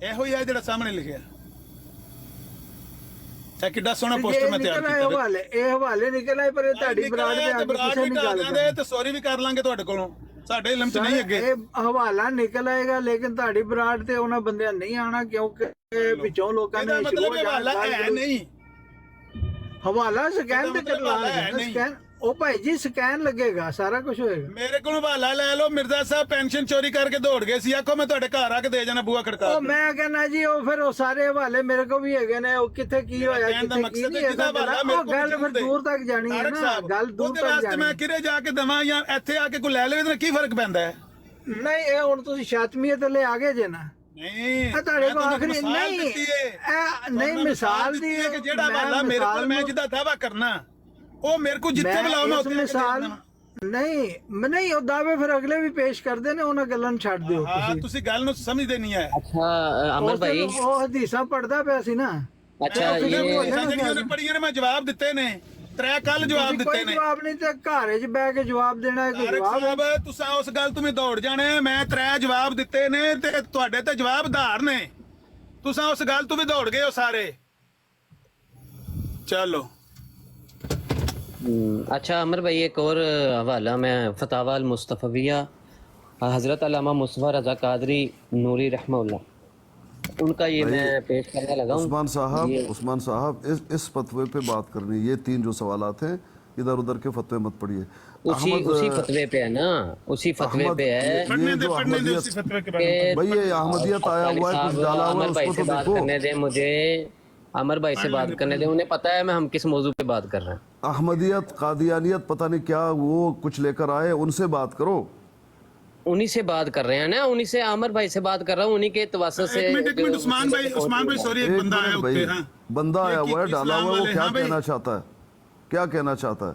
ਇਹੋ ਹੀ ਆ ਜਿਹੜਾ ਸਾਹਮਣੇ ਲਿਖਿਆ। ਇਹ ਕਿੱਡਾ ਸੋਹਣਾ ਪੋਸਟਰ ਮੈਂ ਤਿਆਰ ਕੀਤਾ। ਇਹ ਹਵਾਲੇ ਨਿਕਲ ਆਏ, ਪਰ ਇਹ ਤੁਹਾਡੀ ਬਰਾੜ ਦੇ ਆ ਕਿਸੇ ਨਹੀਂ ਗੱਲ ਕਰਦੇ ਤੇ ਸੌਰੀ ਵੀ ਕਰ ਲਾਂਗੇ ਤੁਹਾਡੇ ਕੋਲੋਂ, ਸਾਡੇ ਇਲਮ ਚ ਨਹੀਂ ਅੱਗੇ। ਇਹ ਹਵਾਲਾ ਨਿਕਲ ਆਏਗਾ, ਲੇਕਿਨ ਤੁਹਾਡੀ ਬਰਾੜ ਤੇ ਉਹਨਾਂ ਬੰਦਿਆਂ ਨਹੀਂ ਆਣਾ, ਕਿਉਂਕਿ ਵਿੱਚੋਂ ਲੋਕਾਂ ਨੇ ਮਤਲਬ ਹਵਾਲਾ ਹੈ ਨਹੀਂ। ਹਵਾਲਾ ਸਕੈਨ ਤੇ ਕਰਵਾਉਣਾ ਸਕੈਨ। ਉਹ ਭਾਈ ਜੀ ਸਕੈਨ ਲੱਗੇਗਾ, ਸਾਰਾ ਕੁਝ ਹੋਏਗਾ। ਮੇਰੇ ਕੋਲ ਹਵਾਲਾ ਲੈ ਲਓ। ਮਿਰਜ਼ਾ ਸਾਹਿਬ ਪੈਨਸ਼ਨ ਚੋਰੀ ਕਰਕੇ ਦੌੜ ਗਏ ਸੀ, ਆਖੋ ਮੈਂ ਤੁਹਾਡੇ ਘਰ ਆ ਕੇ ਦੇ ਜਾਣਾ ਬੂਆ ਖੜਕਾ। ਉਹ ਮੈਂ ਕਹਿੰਦਾ ਜੀ ਉਹ ਫਿਰ ਉਹ ਸਾਰੇ ਹਵਾਲੇ ਮੇਰੇ ਕੋਲ ਵੀ ਹੈਗੇ ਨੇ, ਉਹ ਕਿੱਥੇ ਕੀ ਹੋਇਆ ਕਿੱਥੇ ਕੀ ਨਹੀਂ ਹੈਗਾ। ਉਹ ਗੱਲ ਫਿਰ ਦੂਰ ਤੱਕ ਜਾਣੀ ਹੈ ਨਾ, ਗੱਲ ਦੂਰ ਤੱਕ ਜਾਣੀ। ਮੈਂ ਕਿਰੇ ਜਾ ਕੇ ਦਵਾਂ ਜਾਂ ਇੱਥੇ ਆ ਕੇ ਕੋਈ ਲੈ ਲਵੇ ਤਾਂ ਕੀ ਫਰਕ ਪੈਂਦਾ ਹੈ? ਨਹੀਂ ਇਹ ਹੁਣ ਤੁਸੀਂ ਸ਼ਾਤਮੀਅਤ ਲੈ ਆ ਗਏ ਜੇ ਨਾ। ਨਹੀਂ ਤੁਹਾਡੇ ਕੋਲ ਆਖਰੀ ਨਹੀਂ ਮਿਸਾਲ ਦੀ ਕਿ ਜਿਹੜਾ ਹਵਾਲਾ ਮੇਰੇ ਕੋਲ ਮੈਂ ਜਿਹਦਾ ਦਾਵਾ ਕਰਨਾ ਉਹ ਮੇਰੇ ਕੋਲ ਜਿੱਥੇ ਬੁਲਾਓ ਮੈਂ ਉੱਥੇ ਮਿਸਾਲ ਨਹੀਂ ਉਹ ਦਾਅਵੇ ਫਿਰ ਅਗਲੇ ਵੀ ਪੇਸ਼ ਕਰਦੇ ਨੇ, ਉਹਨਾਂ ਗੱਲਾਂ ਨੂੰ ਛੱਡ ਦਿਓ ਤੁਸੀਂ ਗੱਲ ਨੂੰ ਸਮਝਦੇ ਨਹੀਂ ਹੈ। ਅੱਛਾ ਅਮਰ ਭਾਈ ਉਹ ਹਦੀਸਾਂ ਪੜਦਾ ਪਿਆ ਸੀ ਨਾ। ਅੱਛਾ ਜਿਹੜੀਆਂ ਪੜੀਆਂ ਨੇ ਮੈਂ ਜਵਾਬ ਦਿੱਤੇ ਨੇ, 3 ਕੱਲ ਜਵਾਬ ਦਿੱਤੇ ਨੇ। ਕੋਈ ਜਵਾਬ ਨਹੀਂ ਤੇ ਘਰ 'ਚ ਬਹਿ ਕੇ ਜਵਾਬ ਦੇਣਾ ਹੈ। ਕੋਈ ਜਵਾਬ ਤੁਸੀਂ ਉਸ ਗੱਲ ਤੋਂ ਦੌੜ ਜਾਣੇ। ਮੈਂ 3 ਜਵਾਬ ਦਿੱਤੇ ਨੇ ਤੇ ਤੁਹਾਡੇ ਤੇ ਜਵਾਬ ਧਾਰ ਨੇ, ਤੁਸੀਂ ਉਸ ਗੱਲ ਤੋਂ ਵੀ ਦੌੜ ਗਏ ਹੋ ਸਾਰੇ। ਚਲੋ अच्छा अमर भाई एक और हवाला मैं फतावा अल मुस्तफ़विया हज़रत अल्लामा मुस्तफ़ा रज़ा कादरी नूरी रहमहुल्लाह उनका ये मैं पेश करने लगा हूँ। उस्मान साहब इस फतवे पे बात करनी, ये 3 जो सवालात हैं इधर उधर के फतवे मत पढ़िए। उसी फतवे पे है ना, उसी फतवे पे है। ये जो भाई ये अहमदियत आया हुआ है, कुछ डाला हुआ है, उसको तो देखो। करने दे मुझे, अमर भाई से बात करने दे, उन्हें पता है मैं हम किस मौजू पे बात कर रहे हैं। अहमदियत कादियानियत पता नहीं क्या वो कुछ लेकर आए, उनसे बात करो। उन्हीं से बात कर रहे हैं ना, उन्हीं से आमिर भाई से बात कर रहा हूँ, उन्हीं के तवस्सुत से। एक मिनट उस्मान भाई सॉरी, एक बंदा आया भाई, हाँ। बंदा आया हुआ है, डाला हुआ है, वो क्या कहना चाहता है, क्या कहना चाहता है?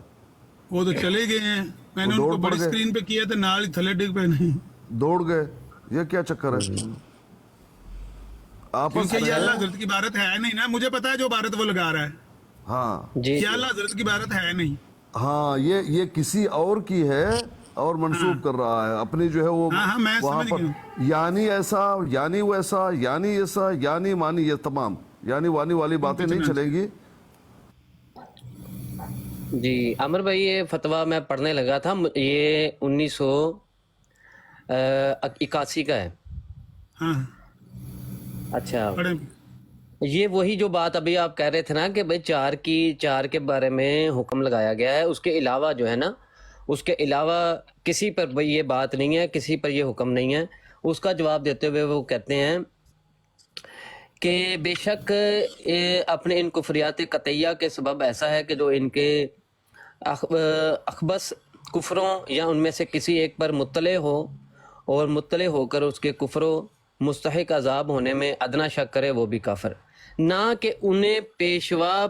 वो तो चले गए हैं, मैंने उनको बड़ी स्क्रीन पे किया था, नाल ही थले डिग पे नहीं दौड़ गए। ये क्या चक्कर है? क्योंकि ये अल्लाह हज़रत की इबारत है नहीं ना, मुझे पता है जो इबारत वो लगा रहा है। हाँ जी ये अल्लाह हज़रत की इबारत है नहीं। हाँ ये किसी और की है और मंसूब कर रहा है अपनी जो है वो मैं वहाँ पर, यानी ऐसा यानी वैसा यानी ऐसा यानी मानी, ये तमाम यानी वानी वाली बातें नहीं चलेंगी। जी अमर भाई ये फतवा मैं पढ़ने लगा था, ये 1981 का है। हाँ अच्छा ये वही जो बात अभी आप कह रहे थे ना कि भाई 4 के बारे में हुक्म लगाया गया है, उसके अलावा जो है ना, उसके अलावा किसी पर भाई ये बात नहीं है, किसी पर ये हुक्म नहीं है। उसका जवाब देते हुए वो कहते हैं कि बेशक अपने इन कुफरियात कतैया के सबब ऐसा है कि जो इनके अखबस कुफरों या उनमें से किसी एक पर मुत्तले हो और मुत्तले होकर उसके कुफरों मुस्तहिक अजाब होने में अदना शक करे वो भी काफिर, ना कि उन्हें पेशवा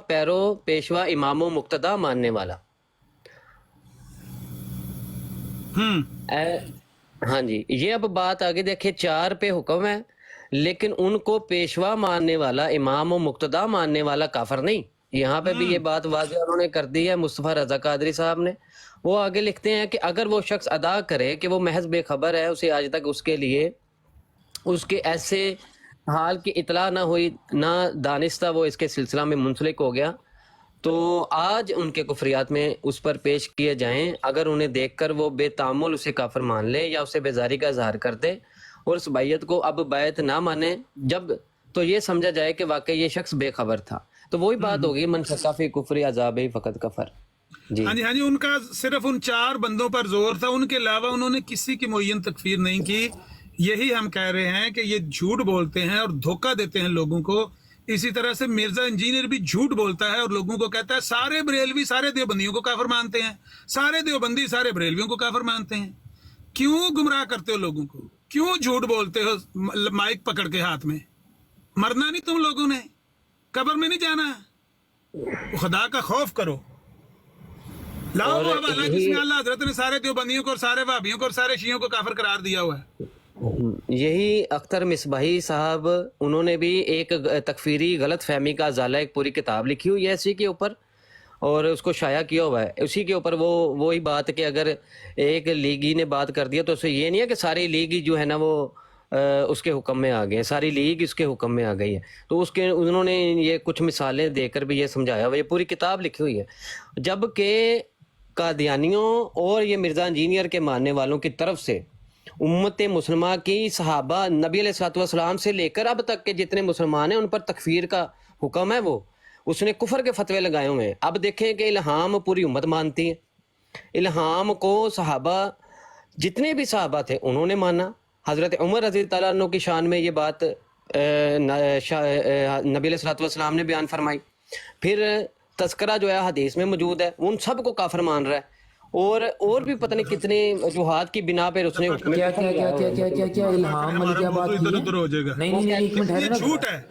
इमामों मुक्तदा मानने वाला। हाँ जी ये अब बात आगे देखिए, 4 पे हुक्म है लेकिन उनको पेशवा मानने वाला इमाम और मुक्तदा मानने वाला काफिर नहीं। यहाँ पे भी ये बात वाज़ेह उन्होंने कर दी है मुस्तफ़ा रज़ा कादरी साहब ने। वो आगे लिखते हैं कि अगर वो शख्स अदा करे कि वो महज बेखबर है, उसे आज तक उसके लिए उसके ऐसे हाल की इतला ना हुई, ना दानिस्ता वो इसके सिलसिला में मुंसलिक हो गया, तो आज उनके कुफरियात में उस पर पेश किए जाएं। अगर उन्हें देखकर वो बेतामुल उसे काफिर मान ले या उसे बेजारी का इजहार कर दे और उस बैत को अब बैत ना माने, जब तो ये समझा जाए कि वाकई ये शख्स बेखबर था। तो वही बात होगी मन शक्का फी कुफरी अज़ाब फ़क़त कफर। हाँ जी, उनका सिर्फ उन 4 बंदों पर जोर था, उनके अलावा उन्होंने किसी की मुअय्यन तकफीर नहीं की। यही हम कह रहे हैं कि ये झूठ बोलते हैं और धोखा देते हैं लोगों को। इसी तरह से मिर्जा इंजीनियर भी झूठ बोलता है और लोगों को कहता है सारे बरेलवी सारे देवबंदियों को काफिर मानते हैं, सारे देवबंदी सारे बरेलवियों को काफिर मानते हैं। क्यों गुमराह करते हो लोगों को? क्यों झूठ बोलते हो माइक पकड़ के हाथ में? मरना नहीं तुम लोगों ने, कब्र में नहीं जाना, खुदा का खौफ करो। लाओ वो हवाला जिसमें अल्लाह हजरत ने सारे देवबंदियों को और सारे वहाबियों को और सारे शियों को काफिर करार दिया हुआ है। यही अख्तर मिसबाही साहब, उन्होंने भी एक तकफीरी गलत फहमी का अजाला एक पूरी किताब लिखी हुई है इसी के ऊपर और उसको शाया किया हुआ है। उसी के ऊपर वो वही बात कि अगर एक लीगी ने बात कर दिया तो उससे ये नहीं है कि सारी लीग ही जो है ना वो उसके हुक्म में आ गए, सारी लीग इसके हुक्म में आ गई है। तो उसके उन्होंने ये कुछ मिसालें देकर भी ये समझाया हुआ, ये पूरी किताब लिखी हुई है। जबकि कादियानियों और ये मिर्ज़ा इंजीनियर के मानने वालों की तरफ से उम्मत मुसलमान की सहाबा नबी अलैहिस्सलाम से लेकर अब तक के जितने मुसलमान हैं उन पर तकफीर का हुक्म है, वो उसने कुफर के फतवे लगाए हुए हैं। अब देखें कि इल्हाम पूरी उम्मत मानती है, इल्हाम को सहाबा जितने भी सहाबा थे उन्होंने माना। हज़रत उमर रज़ी अल्लाह अन्हु की शान में ये बात नबी अलैहिस्सलाम ने बयान फरमाई। फिर तस्करा जो है हदीस में मौजूद है, उन सब को काफिर मान रहा है और भी पता नहीं कितने वजूहात की बिना पर उसने क्या इल्हाम वाली क्या बात इधर उधर हो जाएगा। नहीं एक मिनट ये झूठ है,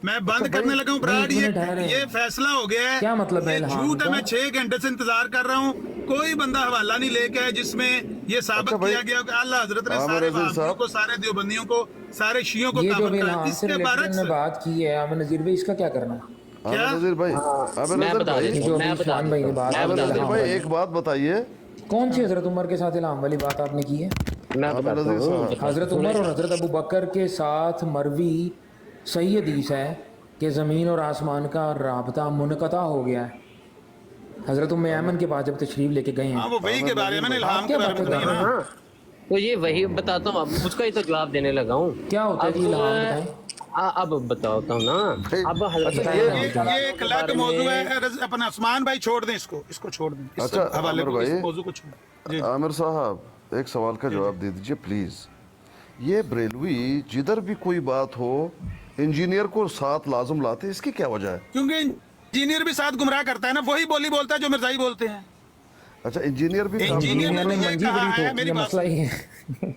मैं बंद करने लगा हूँ ब्राड। ये फैसला हो गया है, क्या मतलब है? झूठ है। मैं 6 घंटे से इंतजार कर रहा हूँ, कोई बंदा हवाला नहीं लेके आया जिसमें ये साबित किया गया कि अल्लाह हजरत ने सारे वहाबियों को, सारे देवबंदियों को, सारे शियों को काफिर कराया। इसके बारे में बात की है आमिर नजीर भाई, इसका क्या करना? नजीर भाई, मैं बता देता भाई एक बात बताइए, कौन सी हजरत उमर के साथ इल्हाम वाली बात आपने की है? मैं बताता हूँ। हजरत उमर और हजरत अबू बकर के साथ मरवी सही हदीस है कि ज़मीन और आसमान का राबता मुनक़ता हो गया है। हजरत उम्मे ऐमन के पास जब तशरीफ लेके गए हैं, वो वही के बारे में इल्हाम के बारे में बताइए ना। तो ये वही बताता हूँ, अब उसका ही तो जवाब देने लगा हूँ। क्या होता है जी इल्हाम, बताएं। अब बताता हूँ ना। अब ये एक अलग मौजू है। अपना उस्मान भाई छोड़ दें, इसको छोड़ दें। अच्छा हवाले आमिर को, इस भाई, मौजू को छोड़। आमिर साहब एक सवाल का जवाब दे दीजिए प्लीज। ये बरेलवी जिधर भी कोई बात हो इंजीनियर को साथ लाजम लाते, इसकी क्या वजह है? क्योंकि इंजीनियर भी साथ गुमराह करता है ना, वही बोली बोलता है जो मिर्जाई बोलते हैं। अच्छा इंजीनियर भी इंजीनियर ने ये कहा है, मेरी बात मसला ही है।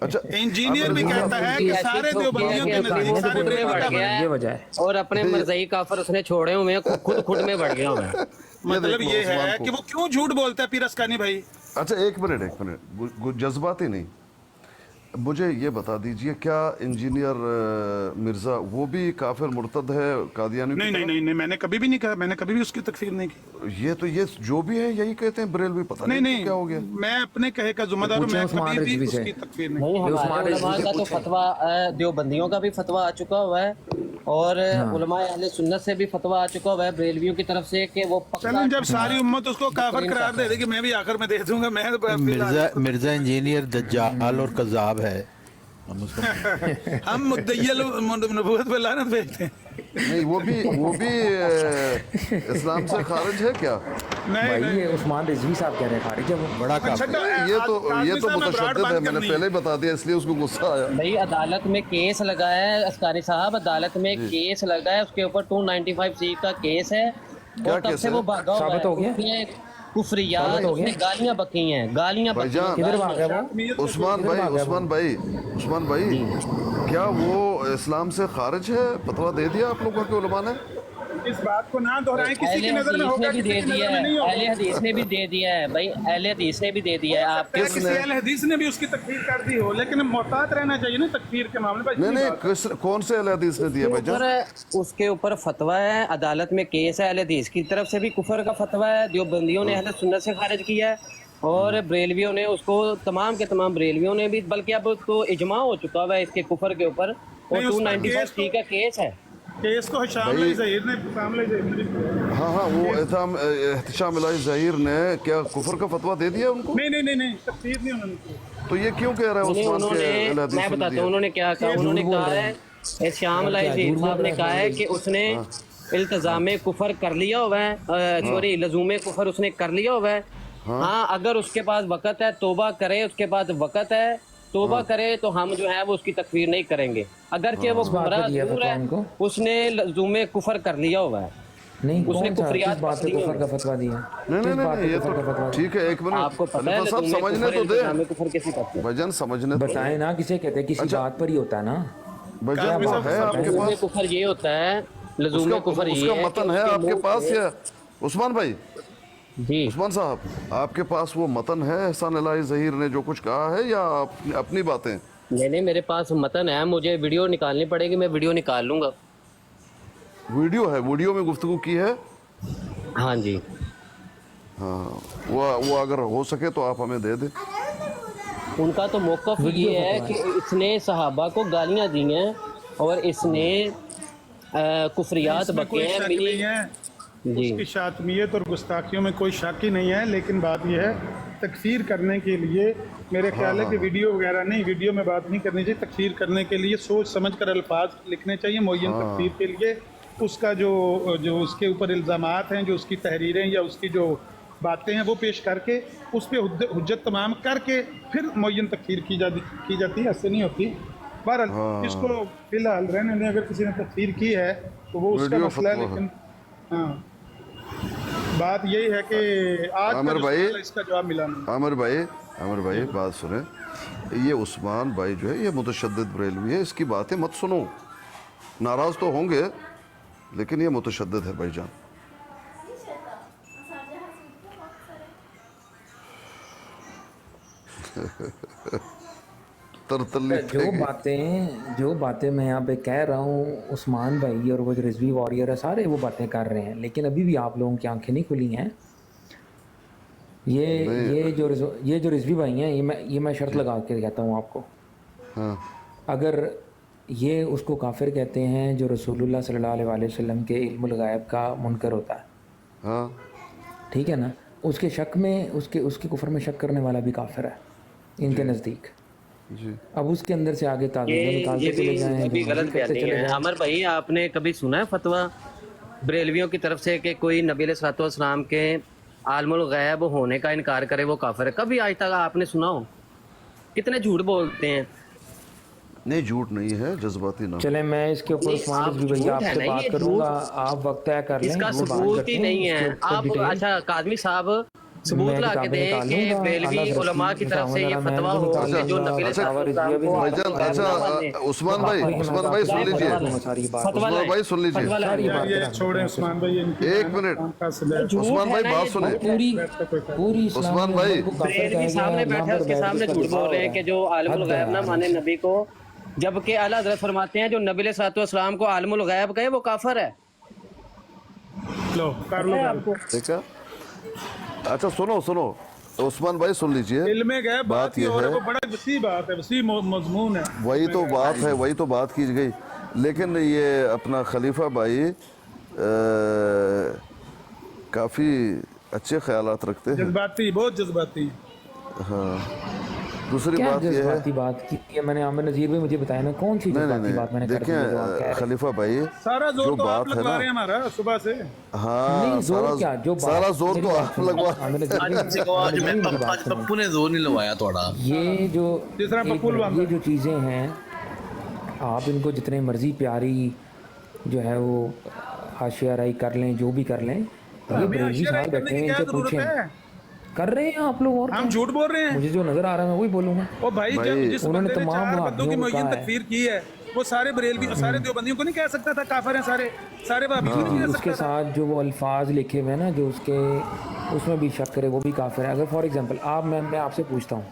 अच्छा इंजीनियर भी कहता है कि सारे देवबंदियों के नजदीक सारे खुद में बढ़ गया ये वजह है। और अपने मर्ज़ई काफिर उसने छोड़े हुए हैं, खुद में बढ़ गया मैं। मतलब ये है कि वो क्यों झूठ बोलता है पीर अस्कानी भाई। अच्छा एक मिनट जज्बाती नहीं, मुझे ये बता दीजिए क्या इंजीनियर मिर्जा वो भी काफिर मुर्तद है कादियानी? नहीं, मैंने कभी भी नहीं कहा, मैंने कभी भी उसकी तकफीर नहीं की। ये जो भी है यही कहते हैं बरेलवी, पता नहीं क्या हो गया। मैं अपने कहे का जिम्मेदार हूं, मैं कभी भी उसकी तकफीर नहीं। हमारे उलमा का तो फतवा देवबंदियों का भी फतवा आ चुका हुआ है और उलमा अहले सुन्नत से भी फतवा आ चुका हुआ है बरेलवियों की तरफ से कि वो चलें, जब सारी उम्मत उसको काफिर करार दे देगी मैं भी आखिर में दे दूंगा। मैं मिर्जा इंजीनियर दज्जाल और कज़ाब है, हम मुद्दय्यल नबूवत पे लानत भेजते हैं। नहीं वो भी इस्लाम से खारिज है क्या? भाई ये उस्मान रिजवी साहब कह रहे हैं खारिज है वो। बड़ा ये तो मुतशद्दिद है, मैंने पहले ही बता दिया इसलिए उसको गुस्सा आया। भाई अदालत में केस लगा है अस्कारी साहब, अदालत में केस लगा है, उसके ऊपर 295C का केस है। क्या और तब केस से है? वो भागा हुआ साबित है। हो गया? उसने कुफरियात, उसने गालियां बकी हैं, गालियां बकी भाईजान, हैं। किधर भाग गया वो? उस्मान भाई क्या वो इस्लाम से खारिज है? फतवा दे दिया आप लोगों के उलमा ने? इस बात को ना दोहराएं, किसी की नजर में होगा, भी दे दिया है, अहले हदीस ने भी दे दिया है भाई, अहले हदीस ने भी दे दिया है। आप किसी अहले हदीस ने भी उसकी तकफीर कर दी हो, लेकिन मोहतात रहना चाहिए ना तकफीर के मामले पर। नहीं कौन से अहले हदीस ने दिया भाईजान? उसके ऊपर फतवा है, अदालत में केस है, अहले हदीस की तरफ से भी कुफर का फतवा है, देवबंदियों ने अहले सुन्नत से खारिज किया है और बरेलवियों ने उसको, तमाम के तमाम बरेलवियों ने भी, बल्कि अब तो इजमा हो चुका हुआ है इसके कुफर के ऊपर। और 295C का केस है। केस को शामिल ज़हीर ने हाँ वो एहतिशाम इलाही ज़हीर ने क्या कुफर का फतवा दे दिया उनको? नहीं तकफीर नहीं उन्होंने की। तो ये क्यों कह रहा है उस्मान के अहले हदीस मैं ने बताता दिया? हूँ उन्होंने क्या कहा। उन्होंने कहा है, श्याम इलाही ज़हीर साहब ने कहा है कि उसने التزام کفر کر لیا ہوا ہے، سوری لزوم کفر اس نے کر لیا ہوا ہے. ہاں اگر اس کے پاس وقت ہے توبہ کرے، اس کے پاس وقت ہے توبہ کرے تو ہم جو ہے وہ اس کی تکفیر نہیں کریں گے، اگرچہ وہ گمراہ ضرور ہے، اس نے لزوم کفر کر لیا ہوا ہے. نہیں اس نے کون سا کفریات کس بات پہ کفر کا فتویٰ دیا؟ نہیں یہ تو ٹھیک ہے، ایک آپ کو منٹ پتہ ہے خلیفہ صاحب لزوم سمجھنے کفر تو دیں. التزام کفر کیسے کرتے ہیں؟ بھجن سمجھنے تو بتائیں نا، کسے کہتے ہیں کسی بات پر ہی ہوتا ہے نا. بھجن ہے آپ کے لزوم پاس کفر یہ ہوتا ہے، لزوم کفر اس یہ کا ہے متن کہ ہے اس آپ کے منہ پاس سے- یا عثمان بھائی، جی عثمان صاحب آپ کے پاس وہ متن ہے احسان الہی ظہیر نے جو کچھ کہا ہے، یا اپنی باتیں؟ نہیں میرے پاس متن ہے، مجھے ویڈیو نکالنی پڑے گی، میں ویڈیو نکال لوں گا. ویڈیو ہے، ویڈیو میں گفتگو کی ہے. ہاں جی ہاں وہ اگر ہو سکے تو آپ ہمیں دے دیں. ان کا تو موقف یہ ہے کہ اس نے صحابہ کو گالیاں دی ہیں اور اس نے کفریات اس میں کوئی بکے ہیں. شک نہیں ہے، جی اس کی شاطمیت اور گستاخیوں میں کوئی شک ہی نہیں ہے، لیکن بات یہ ہے تکفیر کرنے کے لیے میرے خیال ہے کہ ویڈیو وغیرہ نہیں، ویڈیو میں بات نہیں کرنی چاہیے. تکفیر کرنے کے لیے سوچ سمجھ کر الفاظ لکھنے چاہیے معین تکفیر کے لیے. اس کا جو اس کے اوپر الزامات ہیں، جو اس کی تحریریں یا اس کی جو باتیں ہیں وہ پیش کر کے اس پہ حجت تمام کر کے پھر معین تکفیر کی جاتی ہے، ایسے نہیں ہوتی. بہرحال اس کو فی الحال رہنے دیں، اگر کسی نے تکفیر کی ہے تو وہ اس کا ویڈیو مسئلہ ہے. فتویٰ لیکن ہاں بات یہی ہے کہ آج عامر کا جو بھائی، سوال ہے اس کا جواب ملا نہیں. عامر بھائی بات سنیں. یہ عثمان بھائی جو ہے یہ متشدد بریلوی ہے، اس کی باتیں مت سنو. ناراض تو ہوں گے لیکن یہ متشدد ہے بھائی جان. ترتلی جو باتیں میں یہاں پہ کہہ رہا ہوں، عثمان بھائی اور وہ جو رضوی واریر ہے سارے وہ باتیں کر رہے ہیں، لیکن ابھی بھی آپ لوگوں کی آنکھیں نہیں کھلی ہیں. یہ جو رضوی بھائی ہیں، یہ میں شرط لگا کے کہتا ہوں آپ کو، اگر یہ اس کو کافر کہتے ہیں جو رسول اللہ صلی اللہ علیہ وسلم کے علم الغیب کا منکر ہوتا ہے، ہاں ٹھیک ہے نا، اس کے شک میں اس کے کفر میں شک کرنے والا بھی کافر ہے ان کے نزدیک. جی اب اس کے اندر سے آگے تعویذیں نکالتے چلے جائیں، یہ بھی جو غلط مرضی کرتے بیانی چلے ہے. جائیں. عامر بھائی آپ نے کبھی سنا ہے فتویٰ بریلویوں کی طرف سے کہ کوئی نبی علیہ الصلوۃ والسلام کے عالم الغیب ہونے کا انکار کرے وہ کافر ہے؟ کبھی آج تک آپ نے سنا ہو؟ کتنے جھوٹ بولتے ہیں. نہیں جھوٹ نہیں ہے، جذباتی نہ. چلیں میں اس کے اوپر عثمان رضوی بھائی آپ سے بات کروں گا، آپ وقت طے کر لیں، اس کا وہ بات ثبوت کرتے ہی ہیں نہیں اس ہے. کے اوپر آپ ڈیٹیل. اچھا قاضمی صاحب ثبوت میں لا کے کتابیں دیں نکال کہ لوں گا، بریلوی اعلیٰ حضرت علماء کی طرف سے یہ فتویٰ ہو کہ جو نبی علیہ السلام کو عالم الغیب نہ مانے. عثمان بھائی سن لیجیے. عثمان بھائی سن لیجیے. یار یہ چھوڑیں عثمان بھائی، ان کی ایک منٹ کام کا سلسلہ ہے. عثمان بھائی بات سنیں. پوری عثمان بھائی بریلوی سامنے بیٹھے اس کے سامنے جھوٹ بول رہے ہیں کہ جو عالم الغیب نہ مانے نبی کو، جبکہ اعلیٰ حضرت فرماتے ہیں جو نبی علیہ الصلوۃ والسلام کو عالم الغیب کہے وہ کافر ہے. لو کر لو ٹھیک ہے. اچھا سنو عثمان بھائی سن لیجیے. علم غیب بات یہ اور ہے، وہ بڑا وسیع بات ہے، وسیع مضمون ہے. وہی تو بات ہے، وہی تو بات کی گئی. لیکن یہ اپنا خلیفہ بھائی کافی اچھے خیالات رکھتے ہیں. جذباتی، بہت جذباتی. ہاں دوسری کیا بات یہ ہے، جذباتی بات کی ہے؟ میں نے عامر نذیر بھائی مجھے بتایا نا کون سی جذباتی بات میں نے کر دی ہے جو آپ کہہ دیکھیں رہے ہیں. خلیفہ بھائی سارا جو زور تو آپ بات ہے لگوا نا، رہے ہیں ہمارا صبح سے. ہاں نہیں زور کیا، جو سارا بات زور تو آپ لگوا. پپو نے زور نہیں لگوایا تھوڑا. یہ جو جس طرح پپول باندھا. یہ جو چیزیں ہیں آپ ان کو جتنے مرضی پیاری جو ہے وہ حاشیہ رائی کر لیں، جو بھی کر لیں، یہ بریلوی صاحب بیٹھے ہیں، ان سے پوچھیں کر رہے ہیں آپ لوگ. اور ہم جھوٹ بول رہے ہیں. مجھے جو نظر آ رہا ہے میں وہی بولوں گا. او بھائی جس انہوں نے بندے نے تمام 4 بندوں کی وہابیوں کو معین کہا ہے. تکفیر کی ہے، وہ سارے بریلوی سارے دیوبندیوں کو نہیں کہہ سکتا تھا کافر ہیں سارے وہابیوں کو نہیں کہہ اس کے سکتا تھا. ساتھ جو وہ الفاظ لکھے ہوئے ہیں نا، جو اس میں بھی شک کرے وہ بھی کافر ہے. اگر فار ایگزامپل میں آپ سے پوچھتا ہوں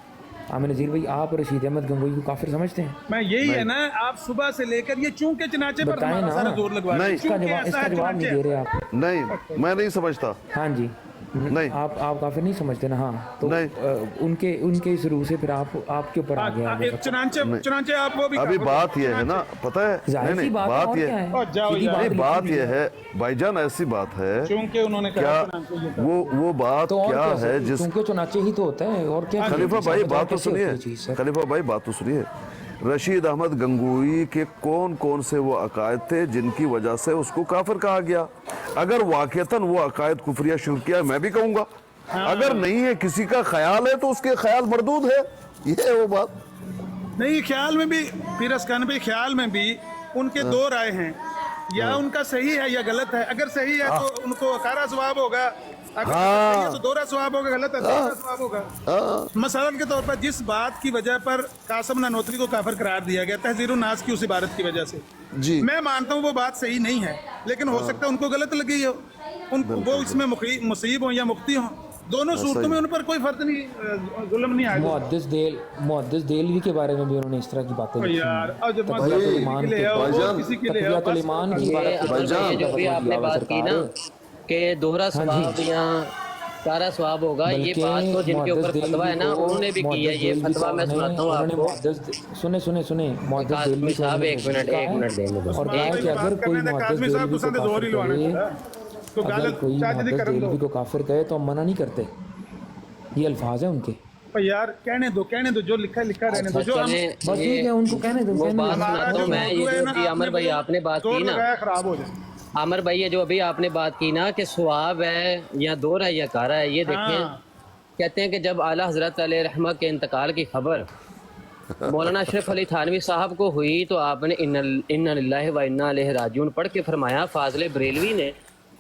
عامر نذیر بھائی، آپ رشید احمد گنگوئی کو کافر سمجھتے ہیں؟ میں یہی ہے نا، آپ صبح سے لے کر یہ چونکہ چنانچہ پر بتائیں ہمارا نا، سارا زور لگوا رہے ہیں. اس کا جواب نہیں دے رہے آپ. نہیں میں نہیں سمجھتا. ہاں جی نہیں آپ کافر نہیں سمجھتے نا. ہاں تو ان کے اس روح سے پھر آپ کے اوپر آ گیا. چنانچہ آپ وہ بھی ابھی بات یہ ہے نا، پتہ ہے نہیں بات یہ نہیں، بات یہ ہے بھائی جان، ایسی بات ہے چونکہ انہوں نے کیا وہ بات کیا ہے جس چنانچہ ہی تو ہوتا ہے. اور کیا خلیفہ بھائی بات تو سنیے، خلیفہ بھائی بات تو سنیے. रशीद अहमद गंगोई के कौन कौन से वो अकायद थे जिनकी वजह से उसको काफिर कहा गया। अगर वाकईतन वो अकायद कुफरिया शिरकिया है मैं भी कहूँगा, अगर नहीं है किसी का ख्याल है तो उसके ख्याल मरदूद है, ये है वो बात। नहीं, ख्याल में भी फिरस खान भाई, ख्याल में भी उनके दो राय हैं, या उनका सही है या गलत है। अगर सही है तो उनको अकारा सवाब होगा, अगर सही है तो दोहरा सवाब होगा, गलत है तो दोहरा सवाब होगा। मसलन के तौर पर जिस बात की वजह पर कासिम नानोतवी को काफिर करार दिया गया, तहजीरुन नास की उस इबारत की वजह से, जी मैं मानता हूँ वो बात सही नहीं है, लेकिन हो सकता है उनको गलत लगी हो, वो इसमें मुसीब हो या मुफ्ती हो, दोनों सूरतों में उन पर कोई फर्क नहीं, जुल्म नहीं आएगा। मुहद्दिस देलवी के बारे में भी उन्होंने इस तरह की बातें लिखी हैं। यार अब जब तक़वियतुल ईमान ले आओ, भाईजान, किसी के ले आओ, तक़वियतुल ईमान की इबारत के ये जो भी आपने बात की ना कि दोहरा सवाब या सारा सवाब होगा, ये बात तो जिनके ऊपर फतवा है ना उन्होंने भी की है। ये फतवा मैं सुनाता हूँ आपको। सुने मुहद्दिस देलवी साहब एक मिनट देने दो। और कहा कि अगर कोई मुहद्दिस देलवी को काफिर कहे, अगर कोई मुहद्दिस देलवी को काफिर कहे तो हम मना नहीं करते, ये अल्फाज है उनके। यार कहने दो जो लिखा रहने दो, जो हम बस ठीक है, उनको कहने दो। वो बात सुनाता हूँ मैं। ये जो अभी अमर भाई आपने बात की ना, खराब हो जाए। आमिर भाई ये जो अभी आपने बात की ना कि सवाब है या दोहरा है या कारा है, ये देखें कहते हैं कि जब आला हजरत अलैहि रहमा के इंतकाल की खबर मौलाना अशरफ अली थानवी साहब को हुई तो आपने इन्ना लिल्लाहि व इन्ना इलैहि राजिऊन पढ़ के फरमाया, फाज़िल बरेलवी ने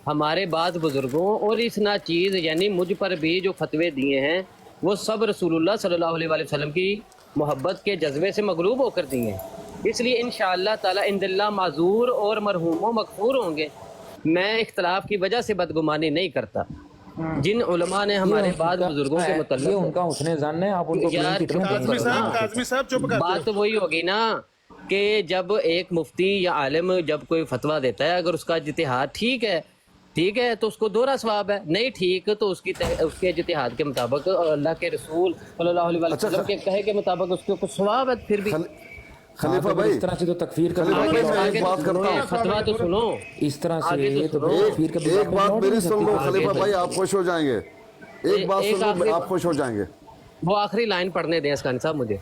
हमारे बाद बुजुर्गों और इस नाचीज़ यानी मुझ पर भी जो फतवे दिए हैं वो सब रसूलुल्लाह सल्लल्लाहु अलैहि वसल्लम की मोहब्बत के जज्बे से मगलूब होकर दिए हैं, इसलिए इंशाअल्लाह ताला इंदल्लाह माजूर और मरहूम मगफूर होंगे। मैं इख्तलाफ की वजह से बदगुमानी नहीं करता। जिन उलमा ने हमारे बाद बुजुर्गों के ये मुतल्लिक़ उनका हुस्न ज़न है, आप उनको यार काज़मी साहब चुप कर बात तो वही होगी ना कि जब एक मुफ्ती या आलिम जब कोई फतवा देता है, अगर उसका इज्तिहाद ठीक है तो उसको दोहरा सवाब है, नहीं ठीक तो उसके इज्तिहाद के मुताबिक अल्लाह के रसूल सल्लल्लाहु अलैहि वसल्लम के कहे के मुताबिक उसको कुछ सवाब है। फिर भी खलीफा भाई इस तरह से तो तकफीर का आगे एक बात करता हूँ, फतवा तो सुनो, इस तरह आगे से तो तो सुनो। तकफीर का एक बात मेरी सुन लो खलीफा भाई, आप खुश हो जाएंगे। एक बात सुन लो, आप खुश हो जाएंगे। वो आखिरी लाइन पढ़ने दें इसका साहब मुझे।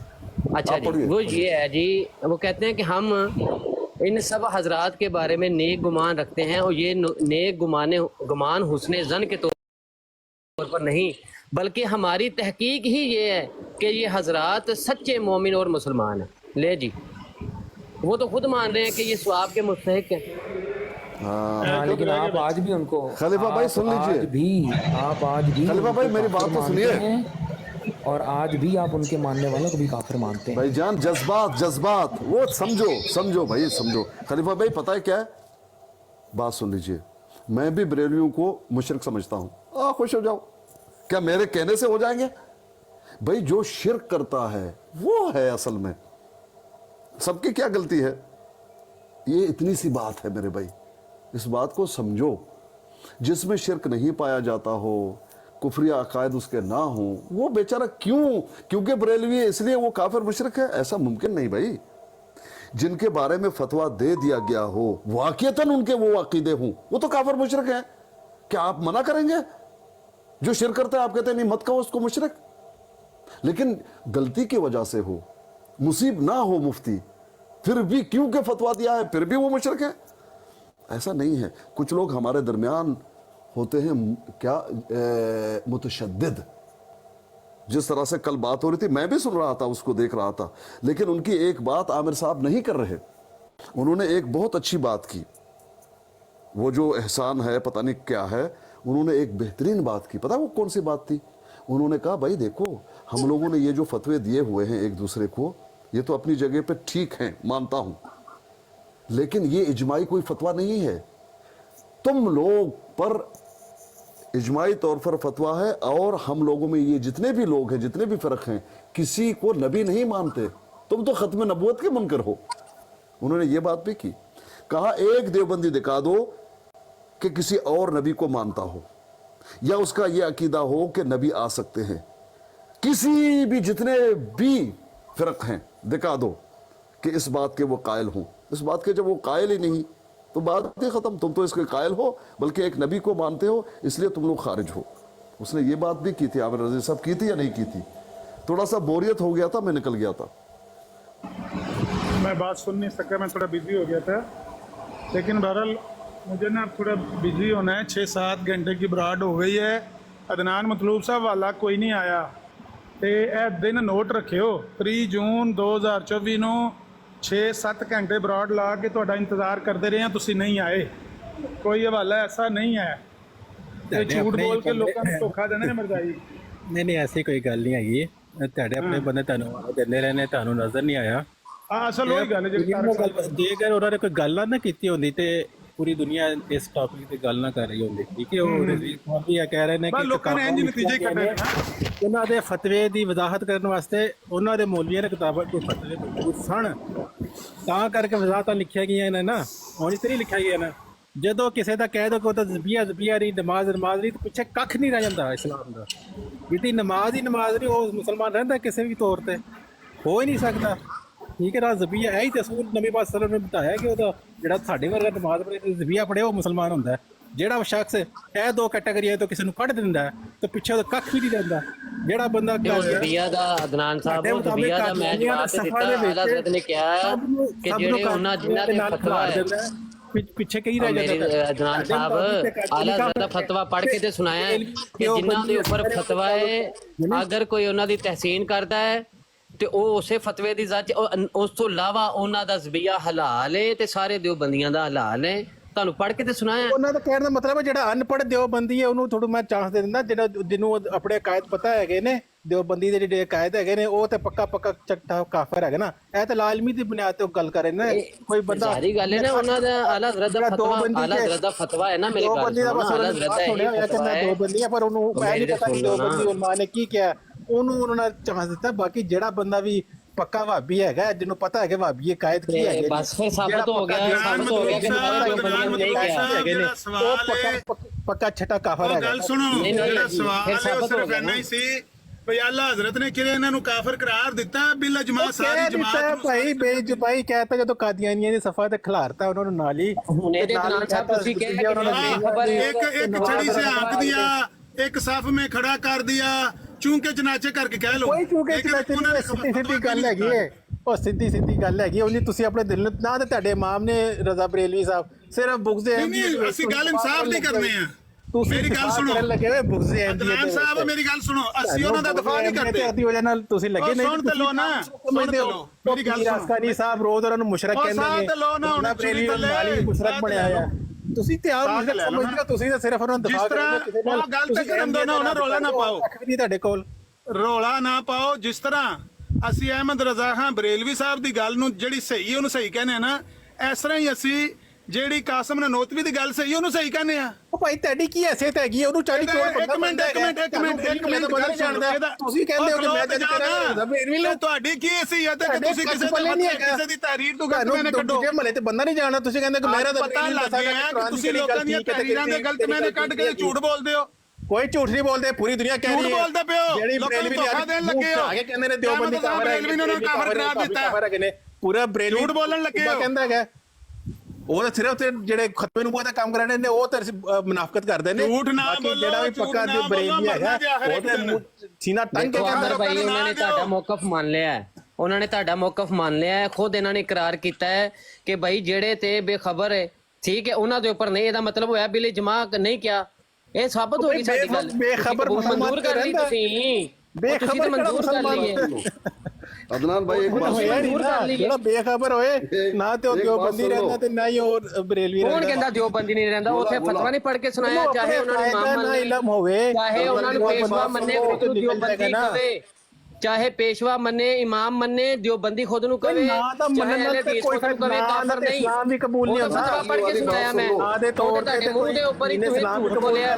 अच्छा आप जी, पढ़िए। वो ये है जी, वो कहते हैं कि हम इन सब हजरात के बारे में नेक गुमान रखते हैं और ये नेक गुमान हुस्न ज़न के तौर पर नहीं, बल्कि हमारी तहकीक ही ये है कि ये हजरात सच्चे मोमिन और मुसलमान हैं। ले जी, वो तो खुद मान रहे हैं कि ये सवाब के मुस्तहिक हैं। हाँ, लेकिन आप आज भी उनको खलीफा भाई सुन लीजिए, आप आज भी खलीफा भाई मेरी बात तो सुनिए, और आज भी आप उनके मानने वालों को भी काफिर मानते हैं। भाईजान जज्बात वो समझो भाई समझो। खलीफा भाई पता है क्या है, बात सुन लीजिए, मैं भी बरेलवियों को मुशरिक समझता हूँ। खुश हो जाओ, क्या मेरे कहने से हो जाएंगे? भाई जो शिरक करता है वो है असल में, सबकी क्या गलती है? ये इतनी सी बात है मेरे भाई, इस बात को समझो। जिसमें शिरक नहीं पाया जाता हो, कुफरिया अकायद उसके ना हो, वो बेचारा क्योंकि बरेलवी है इसलिए वो काफिर मुशरिक है? ऐसा मुमकिन नहीं भाई। जिनके बारे में फतवा दे दिया गया हो, वाकईतन उनके वो अकीदे हों, वो तो काफिर मुशरिक हैं। क्या आप मना करेंगे? जो शिरक करता है आप कहते हैं नहीं मत कहो उसको मुशरिक, लेकिन गलती की वजह से हो, मुसीब ना हो मुफ्ती, फिर भी क्योंकि फतवा दिया है फिर भी वो मुशरिक है? ऐसा नहीं है। कुछ लोग हमारे दरमियान होते हैं क्या मुतशद्दिद, जिस तरह से कल बात हो रही थी मैं भी सुन रहा था, उसको देख रहा था, लेकिन उनकी एक बात आमिर साहब नहीं कर रहे। उन्होंने एक बहुत अच्छी बात की, वो जो एहसान है पता नहीं क्या है, उन्होंने एक बेहतरीन बात की। पता वो कौन सी बात थी? उन्होंने कहा भाई देखो, हम लोगों ने ये जो फतवे दिए हुए हैं एक दूसरे को, ये तो अपनी जगह पे ठीक हैं, मानता हूं, लेकिन ये इजमाई कोई फतवा नहीं है। तुम लोग पर इजमाई तौर पर फतवा है और हम लोगों में ये जितने भी लोग हैं, जितने भी फर्क हैं, किसी को नबी नहीं मानते। तुम तो खत्म नबूवत के मुनकर हो। उन्होंने ये बात भी की, कहा एक देवबंदी दिखा दो कि किसी और नबी को मानता हो या उसका ये अकीदा हो कि नबी आ सकते हैं। किसी भी जितने भी फर्क हैं दिखा दो कि इस बात के वो कायल हों। इस बात के जब वो कायल ही नहीं तो बात ही खत्म। तुम तो इसके कायल हो, बल्कि एक नबी को मानते हो, इसलिए तुम लोग खारिज हो। उसने ये बात भी की थी, आमिर रज़ी साहब की थी या नहीं की थी? थोड़ा सा बोरियत हो गया था, मैं निकल गया था। मैं बात सुन नहीं सका, मैं थोड़ा बिजी हो गया था। लेकिन बहरहाल मुझे ना थोड़ा बिजी होना है। 6-7 घंटे की बराड हो गई है। अदनान मतलूब साहब वाला कोई नहीं आया। तो यह दिन नोट रखियो, 3 जून 2024 ਨੂੰ 6-7 घंटे बराड ला के ਤੁਹਾਡਾ इंतज़ार करते रहे हैं, तुसी नहीं आए। कोई हवाला ऐसा नहीं है ਤੇ ਝੂਠ ਬੋਲ ਕੇ ਲੋਕਾਂ ਨੂੰ ਧੋਖਾ ਦੇਣਾ ਹੈ ਮਰਜ਼ਾਈ। ਨਹੀਂ ਐਸੀ ਕੋਈ ਗੱਲ ਨਹੀਂ ਹੈਗੀ। ਤੁਹਾਡੇ ਆਪਣੇ ਬੰਦੇ ਤੁਹਾਨੂੰ ਦਿੰਦੇ ਰਹਿੰਦੇ, ਤੁਹਾਨੂੰ ਨਜ਼ਰ ਨਹੀਂ ਆਇਆ। ਹਾਂ ਅਸਲ ਉਹੀ ਗੱਲ ਜਿਹੜੀ ਜੇਕਰ ਉਹਨਾਂ ਨੇ ਕੋਈ ਗੱਲ ਨਾ ਕੀਤੀ ਹੁੰਦੀ ਤੇ ਪੂਰੀ ਦੁਨੀਆ ਇਸ ਟੌਪਿਕ ਤੇ ਗੱਲ ਨਾ ਕਰ ਰਹੀ ਹੁੰਦੀ। ਠੀਕ ਹੈ, ਉਹ ਰਜ਼ੀਕ ਖਾਨ ਵੀ ਇਹ ਕਹਿ ਰਹੇ ਨੇ ਕਿ ਲੋਕਾਂ ਨੇ ਇੰਜ ਨਤੀਜੇ ਕੱਢੇ ਨੇ। ਉਹਨਾਂ ਦੇ ਫਤਵੇ ਦੀ ਵਜ਼ਾਹਤ ਕਰਨ ਵਾਸਤੇ ਉਹਨਾਂ ਦੇ ਮੌਲਵੀਆਂ ਨੇ ਕਿਤਾਬਾਂ ਦੇ ਫਤਵੇ ਮੌਜੂਦ ਸਨ, ਤਾਂ ਕਰਕੇ ਵਜ਼ਾਹਤਾਂ ਲਿਖੀਆਂ ਗਈਆਂ ਨੇ ਨਾ, ਹੁਣ ਇਸ ਤਰ੍ਹਾਂ ਲਿਖਿਆ ਗਿਆ ਨਾ। ਜਦੋਂ ਕਿਸੇ ਦਾ ਕਹਿ ਦੋ ਕਿ ਉਹ ਤਾਂ ਜ਼ਬੀਆ ਨਹੀਂ, ਨਮਾਜ਼ ਨਹੀਂ, ਤੇ ਪਿੱਛੇ ਕੱਖ ਨਹੀਂ ਰਹਿ ਜਾਂਦਾ ਇਸਲਾਮ ਦਾ। ਜਿਹਦੀ ਨਮਾਜ਼ ਹੀ ਨਮਾਜ਼ ਨਹੀਂ, ਉਹ ਮੁਸਲਮਾਨ ਰਹਿੰਦਾ ਕਿਸੇ ਵੀ ਤੌਰ ਤੇ, ਹੋ ਹੀ ਨਹੀਂ ਸਕਦਾ। ਠੀਕ ਹੈ ਨਾ, ਜ਼ਬੀਆ ਹੈ ਹੀ ਤੇ ਅਸੂਲ ਨਬੀ ਪਾਕ ਸੱਲੱਲਾਹੁ ਅਲੈਹਿ ਵਸੱਲਮ ਨੇ ਬਤਾਇਆ ਕਿ ਉਹਦਾ ਜਿਹੜਾ ਸਾਡੇ ਵਰਗਾ ਨਮਾਜ਼ ਪੜ੍ਹੇ ਜ਼ਬੀਆ ਪੜ੍ਹੇ ਉਹ ਮੁਸਲਮਾਨ ਹੁੰਦਾ। ਜਿਹੜਾ ਸ਼ਖਸ ਇਹ 2 ਕੈਟਾਗਰੀਆਂ ਤੋਂ ਕਿਸੇ ਨੂੰ ਕੱਢ ਦਿੰਦਾ ਤੇ ਪਿੱਛੇ ਉਹਦਾ ਕੱਖ ਵੀ ਨਹੀਂ ਰਹਿੰਦਾ। ਜਿਹੜਾ ਬੰਦਾ ਜ਼ਬੀਆ ਦਾ ਅਦਨਾਨ ਸਾਹਿਬ, ਉਹ ਜ਼ਬੀਆ ਦਾ ਮੈਂ ਜਵਾਬ ਦਿੱਤਾ। ਆਲਾ ਹਜ਼ਰਤ ਨੇ ਕਿਹਾ ਕਿ ਜਿਹੜੇ ਉਹਨਾਂ ਜਿਨ੍ਹਾਂ ਦੇ ਫਤਵਾ ਹੈ ਪਿੱਛੇ ਕਈ ਰਹਿ ਜਾਂਦਾ। ਅਦਨਾਨ ਸਾਹਿਬ ਆਲਾ ਹਜ਼ਰਤ ਦਾ ਫਤਵਾ ਪੜ੍ਹ ਕੇ ਤੇ ਸੁਣਾਇਆ ਕਿ ਜਿਨ੍ਹਾਂ ਦੇ ਉੱਪਰ ਫਤਵਾ ਹੈ, ਅਗਰ ਕੋਈ ਉਹਨਾਂ ਦੀ ਤਹਿਸੀਨ ਕਰਦਾ ਹੈ ਤੇ ਉਹ ਉਸੇ ਫਤਵੇ ਦੀ ਜ਼ੱਜ, ਉਸ ਤੋਂ ਇਲਾਵਾ ਉਹਨਾਂ ਦਾ ਜ਼ਬੀਆ ਹਲਾਲ ਹੈ ਤੇ ਸਾਰੇ ਦਿਓਬੰਦੀਆਂ ਦਾ ਹਲਾਲ ਹੈ। ਤੁਹਾਨੂੰ ਪੜ੍ਹ ਕੇ ਤੇ ਸੁਣਾਇਆ। ਉਹਨਾਂ ਦਾ ਕਹਿਣ ਦਾ ਮਤਲਬ ਹੈ ਜਿਹੜਾ ਅਨਪੜ੍ਹ ਦਿਓਬੰਦੀ ਹੈ ਉਹਨੂੰ ਥੋੜਾ ਮੈਂ ਚਾਂਸ ਦੇ ਦਿੰਦਾ। ਜਿਹੜਾ ਜਿਹਨੂੰ ਆਪਣੇ ਕਾਇਦ ਪਤਾ ਹੈਗੇ ਨੇ, ਦਿਓਬੰਦੀ ਦੇ ਜਿਹੜੇ ਕਾਇਦ ਹੈਗੇ ਨੇ, ਉਹ ਤੇ ਪੱਕਾ ਚੱਟਾ ਕਾਫਰ ਹੈਗਾ ਨਾ। ਇਹ ਤਾਂ ਲਾਜ਼ਮੀ ਦੀ ਬੁਨਿਆਦ ਤੇ ਗੱਲ ਕਰ ਰਹੇ ਨੇ। ਕੋਈ ਬੰਦਾ ਸਾਰੀ ਗੱਲ ਹੈ ਨਾ, ਉਹਨਾਂ ਦਾ ਆਲਾ ਹਜ਼ਰਤ ਦਾ ਫਤਵਾ, ਆਲਾ ਹਜ਼ਰਤ ਦਾ ਫਤਵਾ ਹੈ ਨਾ। ਮੇਰੇ ਗੱਲ ਸੁਣੋ, ਆਲਾ ਹਜ਼ਰਤ ਦਾ ਇਹ ਫਤਵਾ ਹੈ। ਦਿਓਬੰਦੀ ਹੈ ਪਰ ਉਹਨੂੰ ਇਹ ਨਹੀਂ ਪਤਾ ਕਿ ਦਿਓਬੰਦੀ ਉਲਮਾ ਨੇ ਕੀ ਕਿਹਾ, ਉਹਨੂੰ ਉਹਨਾਂ ਨੇ ਚਾਂਸ ਦਿੱਤਾ। ਬਾਕੀ ਜਿਹੜਾ ਬੰਦਾ ਵੀ ਪੱਕਾ ਵਾਬੀ ਹੈਗਾ, ਜਿਹਨੂੰ ਪਤਾ ਹੈ ਕਿ ਵਾਬੀ ਕਾਇਦ ਕੀ ਹੈਗੇ, ਬਸ ਫਿਰ ਸਾਬਤ ਹੋ ਗਿਆ ਕਿ ਸਾਰੇ ਦਿਓਬੰਦੀਆਂ ਨੇ ਨਹੀਂ ਕਿਹਾ ਹੈਗੇ ਨੇ, ਉਹ ਪੱਕਾ ਛੱਟਾ ਕਾਫਰ ਹੈਗਾ। ਗੱਲ ਸੁਣੋ, ਜਿਹੜਾ ਸਵਾਲ ਹੈ ਉਹ ਸਿਰਫ ਇੰਨਾ ਹੀ ਸੀ ਭਈ ਆਲਾ ਹਜ਼ਰਤ ਨੇ ਕਿਹੜੇ ਇਹਨਾਂ ਨੂੰ ਕਾਫਰ ਕਰਾਰ ਦਿੱਤਾ। ਬਿਲ ਜਮਾਤ ਸਾਰੀ ਜਮਾਤ ਭਾਈ ਬੇਜੁਬਾਈ ਕਹਿਤਾ, ਜਦੋਂ ਕਾਦੀਆਨੀਆਂ ਦੀ ਸਫਾ ਤੇ ਖਿਲਾਰਤਾ ਉਹਨਾਂ ਨੂੰ ਨਾਲ ਹੀ। ਹੁਣ ਇਹਦੇ ਨਾਲ ਸਾਹਿਬ ਤੁਸੀਂ ਕਹਿੰਦੇ एक छड़ी से आंक दिया, एक साफ में खड़ा कर दिया, चूंके चनाचे करके कह लो। ਕੋਈ ਚੂਕੇ ਚਨਾਚੇ ਨਹੀਂ, ਸਿੱਧੀ ਗੱਲ ਹੈਗੀ ਏ। ਉਹ ਸਿੱਧੀ ਗੱਲ ਹੈਗੀ। ਉਹਨੇ ਤੁਸੀਂ ਆਪਣੇ ਦਿਲ ਨੂੰ ਨਾ, ਤੇ ਤੁਹਾਡੇ ਇਮਾਮ ਨੇ ਰਜ਼ਾ ਬਰੇਲਵੀ ਸਾਹਿਬ ਸਿਰਫ ਬੁਗਜ਼ ਨਹੀਂ, ਅਸੀਂ ਗੱਲ ਇਨਸਾਫ ਦੀ ਕਰਨੇ ਆ। ਮੇਰੀ ਗੱਲ ਸੁਣੋ, ਲੱਗੇ ਹੋਏ ਬੁਗਜ਼ ਅਦਨਾਨ ਸਾਹਿਬ ਮੇਰੀ ਗੱਲ ਸੁਣੋ, ਅਸੀਂ ਉਹਨਾਂ ਦਾ ਦਫਾ ਨਹੀਂ ਕਰਦੇ। ਅੱਧੀ ਵਜ੍ਹਾ ਨਾਲ ਤੁਸੀਂ ਲੱਗੇ ਨਹੀਂ। ਸੁਣ ਤੇ ਲੋ ਨਾ, ਸੁਣ ਤੇ ਲੋ ਮੇਰੀ ਗੱਲ ਸੁਣੋ। ਰਾਸਕਾਨੀ ਸਾਹਿਬ ਰੋਜ਼ ਉਹਨਾਂ ਨੂੰ ਮੁਸ਼ਰਕ ਕਹਿੰਦੇ ਨੇ, ਤੇ ਲੋ ਨਾ, ਹੁਣ ਬਰੇਲਵੀ ਵਾਲੀ ਮੁਸ਼ਰਕ ਬਣਿਆ ਹੋਇਆ। ਤੁਸੀਂ ਤੇ ਆਪ ਮੁਸ਼ਰਕ ਸਮਝਦੇ ਹੋ, ਤੁਸੀਂ ਤਾਂ ਸਿਰਫ ਉਹਨਾਂ ਨੂੰ ਦਫਾ ਕਰਦੇ ਹੋ। ਗੱਲ ਤੇ ਕਰਨ ਦੋ ਨਾ, ਉਹਨਾਂ ਰੋਲਾ ਨਾ ਪਾਓ, ਨਹੀਂ ਤੁਹਾਡੇ ਕੋਲ ਰੋਲਾ ਨਾ ਪਾਓ। ਜਿਸ ਤਰ੍ਹਾਂ ਅਸੀਂ ਅਹਿਮਦ ਰਜ਼ਾ ਖਾਨ ਬਰੇਲਵੀ ਸਾਹਿਬ ਦੀ ਗੱਲ ਨੂੰ ਜਿਹੜੀ ਸਹੀ ਉਹਨੂੰ ਸਹੀ ਕਹਿੰਦੇ ਆ ਨਾ, ਇਸ ਤਰ੍ਹਾਂ ਹੀ ਅਸੀਂ ਜਿਹੜੀ ਕਾਸਮ ਨਨੋਤਵੀ ਦੀ ਗੱਲ ਸਹੀ ਉਹਨੂੰ ਸਹੀ ਕਹਿੰਦੇ ਆ। ਉਹ ਭਾਈ ਤੁਹਾਡੀ ਕੀ ਹੈਸੀਅਤ ਹੈਗੀ? ਉਹਨੂੰ 40 ਕਰੋੜ ਇੱਕ ਮਿੰਟ ਗੱਲ ਜਾਣਦਾ। ਤੁਸੀਂ ਕਹਿੰਦੇ ਹੋ ਕਿ ਮੈਂ ਜੱਜ ਕਰਾਂ, ਤੁਹਾਡੀ ਕੀ ਹੈਸੀਅਤ ਹੈ ਕਿ ਤੁਸੀਂ ਕਿਸੇ ਦੀ ਤਹਿਰੀਰ ਤੋਂ ਗਲਤ ਕੱਢੋ? ਦੂਜੇ ਮਹੱਲੇ ਤੇ ਬੰਦਾ ਨਹੀਂ ਜਾਣਦਾ, ਤੁਸੀਂ ਕਹਿੰਦੇ ਕਿ ਮੇਰਾ ਤਾਂ ਪਤਾ ਲੱਗ ਗਿਆ ਕਿ ਤੁਸੀਂ ਲੋਕਾਂ ਦੀਆਂ ਤਹਿਰੀਰਾਂ ਦੇ ਗਲਤ ਮੈਨੇ ਕੱਢ ਕੇ ਝੂਠ ਬੋਲਦੇ ਹੋ। ਕੋਈ ਝੂਠ ਨਹੀਂ ਬੋਲਦੇ, ਪੂਰੀ ਦੁਨੀਆ ਕਹਿ ਰਹੀ ਹੈ। ਝੂਠ ਬੋਲਦੇ ਪਿਓ, ਜਿਹੜੀ ਬਰੇਲਵੀ ਨੇ ਧੋਖਾ ਦੇਣ ਲੱਗੇ ਹੋ। ਆਗੇ ਕਹਿੰਦੇ ਨੇ ਦਿਓਬੰਦੀ ਕਾਫਰ ਹੈ, ਬਰੇਲਵੀ ਨੇ ਕਾਫਰ ਕਰਾਰ ਦਿੱਤਾ। ਪੂਰਾ ਬਰੇਲਵੀ ਝੂਠ ਬੋਲਣ ਲੱਗੇ ਹੋ। ਕਹਿੰਦਾ ਹੈਗਾ ਉਹ ਤਾਂ ਸਿਰਫ ਤੇ ਜਿਹੜੇ ਖਤਮੇ ਨੂੰ ਬਹੁਤਾ ਕੰਮ ਕਰਾਣੇ ਨੇ, ਉਹ ਤਾਂ ਮੁਨਾਫਕਤ ਕਰਦੇ ਨੇ। ਝੂਠ ਨਾ ਬੋਲੋ, ਜਿਹੜਾ ਵੀ ਪੱਕਾ ਦੀ ਬਰੇਲਵੀ ਹੈਗਾ ਉਹ ਤੇ ਸੀਨਾ ਟੰਗ ਕੇ ਕਹਿੰਦਾ। ਭਾਈ ਉਹਨਾਂ ਨੇ ਤੁਹਾਡਾ ਮੌਕਫ ਮੰਨ ਲਿਆ ਹੈ, ਉਹਨਾਂ ਨੇ ਤੁਹਾਡਾ ਮੌਕਫ ਮੰਨ ਲਿਆ ਹੈ। ਖੁਦ ਇਹਨਾਂ ਨੇ ਇਕਰਾਰ ਕੀਤਾ ਹੈ ਕਿ ਭਾਈ ਜਿਹੜੇ ਤੇ ਬੇਖਬਰ ਹੈ, ਠੀਕ ਹੈ, ਉਹਨਾਂ ਦੇ ਉੱਪਰ ਨਹੀਂ। ਇਹਦਾ ਮਤਲਬ ਹੋਇਆ ਬਿਲ ਜਮਾ ਨਹੀਂ ਕਿਹਾ। ਇਹ ਸਾਬਤ ਹੋ ਗਈ ਸਾਡੀ ਗੱਲ। ਬੇਖਬਰ ਮਨਜ਼ੂਰ ਕਰ ਲਈ ਤੁਸੀਂ, ਬੇਖਬਰ ਮਨਜ਼ੂਰ ਕਰ ਲਈ। अदनान भाई एक बात ਜਿਹੜਾ ਬੇਖਬਰ ਹੋਏ ਨਾ ਤੇ ਉਹ ਦਿਓਬੰਦੀ ਰਹਿੰਦਾ ਤੇ ਨਾ ਹੀ ਉਹ ਬਰੇਲਵੀ ਰਹਿੰਦਾ। ਕੌਣ ਕਹਿੰਦਾ ਦਿਓਬੰਦੀ ਨਹੀਂ ਰਹਿੰਦਾ? ਉੱਥੇ ਫਤਵਾ ਨਹੀਂ ਪੜ੍ਹ ਕੇ ਸੁਣਾਇਆ, ਚਾਹੇ ਉਹਨਾਂ ਨੂੰ ਇਮਾਮ ਮੰਨੇ, ਇਲਮ ਹੋਵੇ, ਚਾਹੇ ਉਹਨਾਂ ਨੂੰ ਪੇਸ਼ਵਾ ਮੰਨੇ, ਦਿਓਬੰਦੀ ਕਵੇ, ਚਾਹੇ ਪੇਸ਼ਵਾ ਮੰਨੇ, ਇਮਾਮ ਮੰਨੇ, ਦਿਓਬੰਦੀ ਖੁਦ ਨੂੰ ਕਵੇ, ਚਾਹੇ ਅਹਿਲੇ ਹਦੀਸ ਖੁਦ ਨੂੰ ਕਵੇ, ਕਾਫਰ ਨਹੀਂ। ਇਸਲਾਮ ਵੀ ਕਬੂਲ ਨਹੀਂ ਹੁੰਦਾ। ਫਤਵਾ ਪੜ੍ਹ ਕੇ ਸੁਣਾਇਆ ਮੈਂ। ਆਦੇ ਤੌਰ ਤੁਹਾਡੇ ਮੂੰਹ ਦੇ ਉੱਪਰ ਹੀ ਤੁਸੀਂ ਝੂਠ ਬੋਲਿਆ।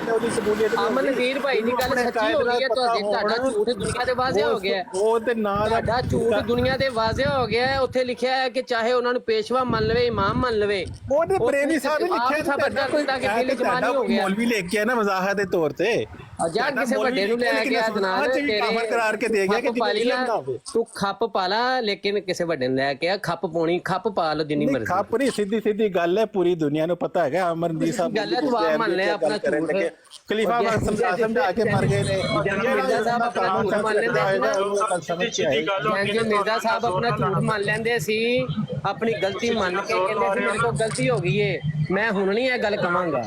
ਅਮਨ ਵੀਰ ਭਾਈ ਦੀ ਗੱਲ ਸੱਚੀ ਹੋ ਗਈ ਹੈ। ਤੁਹਾਡਾ ਝੂਠ ਦੁਨੀਆ ਦੇ ਵਾਜ਼ਿਹ ਹੋ ਗਿਆ। ਉਹ ਤੇ ਨਾ ਤੁਹਾਡਾ ਝੂਠ ਦੁਨੀਆ ਦੇ ਵਾਜ਼ਿਹ ਹੋ ਗਿਆ ਹੈ। ਉੱਥੇ ਲਿਖਿਆ ਹੈ ਕਿ ਚਾਹੇ ਉਹਨਾਂ ਨੂੰ ਪੇਸ਼ਵਾ ਮੰਨ ਲਵੇ, ਇਮਾਮ ਮੰਨ ਲਵੇ। ਉਹਦੇ ਬਰੇਲਵੀ ਸਾਹਿਬ ਨੇ ਲਿਖਿਆ ਕਿ ਬਿਲ ਜਮਾਨੀ ਹੋ ਗਿਆ। ਮੌਲਵੀ ਲੈ ਕੇ ਆਇਆ ਨਾ ਵਜ਼ਾਹਤ ਦੇ ਤੌਰ ਤੇ। ਜਾ ਕਿਸੇ ਵੱਡੇ ਨੂੰ ਲੈ ਕੇ ਆ ਜਨਾਬ ਅੱਜ ਵੀ ਕਾਫਰ ਕਰਾਰ ਕੇ ਦੇ ਗਿਆ ਕਿ ਜਿੰਨੀ ਇਲਮ ਨਾ ਹੋਵੇ। ਤੂੰ ਖੱਪ ਪਾ ਲਾ, ਲੇਕਿਨ ਕਿਸੇ ਵੱਡੇ ਨੂੰ ਲੈ ਕੇ ਆ, ਖੱਪ ਪਾਉਣੀ, ਖੱਪ ਪਾ ਲਓ ਜਿੰਨੀ ਮਰਜ਼ੀ। ਖੱਪ ਨਹੀਂ, ਸਿੱਧੀ ਗੱਲ ਹੈ, ਪੂਰੀ ਦੁਨੀਆ ਨੂੰ ਪਤਾ ਹੈਗਾ। ਅਮਰਦੀਪ ਸਾਹਿਬ ਗੱਲ ਹੈ, ਤੂੰ ਆਪ ਮੰਨ ਲਿਆ ਆਪਣਾ ਝੂਠ। ਖਲੀਫਾ ਸਮਝਾ ਕੇ ਮਰ ਗਏ ਨੇ। ਮਿਰਜ਼ਾ ਸਾਹਿਬ ਆਪਣਾ ਝੂਠ ਮੰਨ ਲੈਂਦੇ ਮਿਰਜ਼ਾ ਸਾਹਿਬ ਆਪਣਾ ਝੂਠ ਮੰਨ ਲੈਂਦੇ ਸੀ, ਆਪਣੀ ਗਲਤੀ ਮੰਨ ਕੇ ਕਹਿੰਦੇ ਸੀ ਮੇਰੇ ਕੋਲ ਗਲਤੀ ਹੋ ਗਈ ਏ, ਮੈਂ ਹੁਣ ਨਹੀਂ ਇਹ ਗੱਲ ਕਵਾਂਗਾ।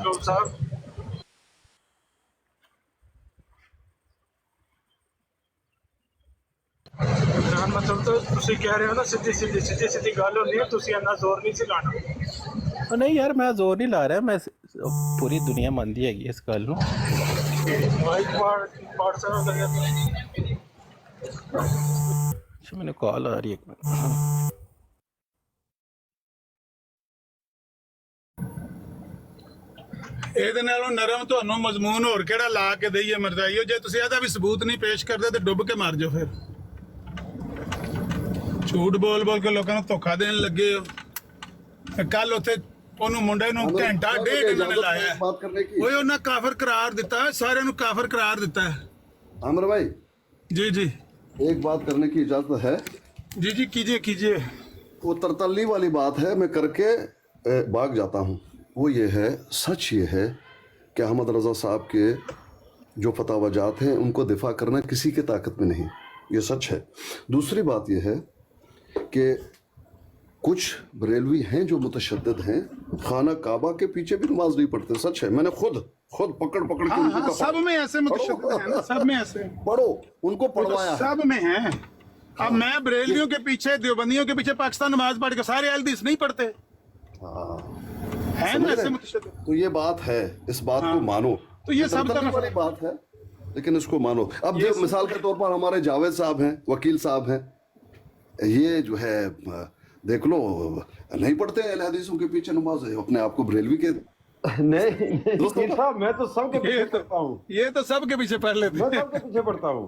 ਮਤਲਬ ਤੁਸੀਂ ਕਹਿ ਰਹੇ ਹੋ ਨਾ ਸਿੱਧੀ ਗੱਲ ਹੁੰਦੀ ਹੈ, ਤੁਸੀਂ ਇੰਨਾ ਜ਼ੋਰ ਨਹੀਂ ਸੀ ਲਾਣਾ। ਨਹੀਂ ਯਾਰ, ਮੈਂ ਜ਼ੋਰ ਨਹੀਂ ਲਾ ਰਿਹਾ, ਮੈਂ ਪੂਰੀ ਦੁਨੀਆ ਮੰਨਦੀ ਹੈਗੀ ਇਸ ਗੱਲ ਨੂੰ। ਮੈਨੂੰ ਕਾਲ ਆ ਰਹੀ ਹੈ, ਇੱਕ ਮਿੰਟ। ਇਹਦੇ ਨਾਲੋਂ ਨਰਮ ਤੁਹਾਨੂੰ ਮਜ਼ਮੂਨ ਹੋਰ ਕਿਹੜਾ ਲਾ ਕੇ ਦਈਏ ਮਰਜ਼ਾਈਓ? ਜੇ ਤੁਸੀਂ ਇਹਦਾ ਵੀ ਸਬੂਤ ਨਹੀਂ ਪੇਸ਼ ਕਰਦੇ ਤੇ ਡੁੱਬ ਕੇ ਮਰ ਜਾਓ। ਫਿਰ ਝੂਠ ਬੋਲ ਕੇ ਲੋਕਾਂ ਨੂੰ ਧੋਖਾ ਦੇਣ ਲੱਗੇ ਹੋ। ਕੱਲ ਉੱਥੇ ਉਹਨੂੰ ਮੁੰਡੇ ਨੂੰ ਘੰਟਾ ਡੇਢ ਇਹਨਾਂ ਨੇ ਲਾਇਆ, ਉਹ ਉਹਨਾਂ ਕਾਫਰ ਕਰਾਰ ਦਿੱਤਾ, ਸਾਰਿਆਂ ਨੂੰ ਕਾਫਰ करार ਦਿੱता है। आमिर भाई जी एक बात करने की इजाजत है? जी कीजिए। वो तरतल्ली वाली बात है, मैं करके भाग जाता हूँ। वो ये है, सच ये है कि अहमद रज़ा साहब के जो फतावाजात हैं उनको दिफा करना किसी के ताकत में नहीं, ये सच है। दूसरी बात ये है कि कुछ बरेलवी हैं जो मुतशद्दिद हैं, खाना काबा के पीछे भी नमाज नहीं पढ़ते, सच है। मैंने खुद पकड़ के उनको सब में ऐसे मुतशद्दिद हैं ना, सब में ऐसे पढ़ो, उनको पढ़वाया है। सब में है। अब मैं बरेलवियों के पीछे, देवबंदियों के पीछे पाकिस्तान नमाज पढ़ के सारे अहलदीस नहीं पढ़ते है ना, ऐसे मुतशद्दिद। तो ये बात है, इस बात को मानो। तो ये सब तरतल्ली वाली बात है, लेकिन इसको मानो। अब जो मिसाल के तौर पर हमारे जावेद साहब हैं, वकील साहब हैं, ये जो है देख लो, नहीं पढ़ते अहले हदीसों के पीछे नमाज, अपने आप को बरेलवी के नहीं साहब, मैं तो सबके पीछे पढ़ता हूँ। ये तो सबके पीछे पढ़ लेते मैं सबके पीछे पढ़ता हूँ।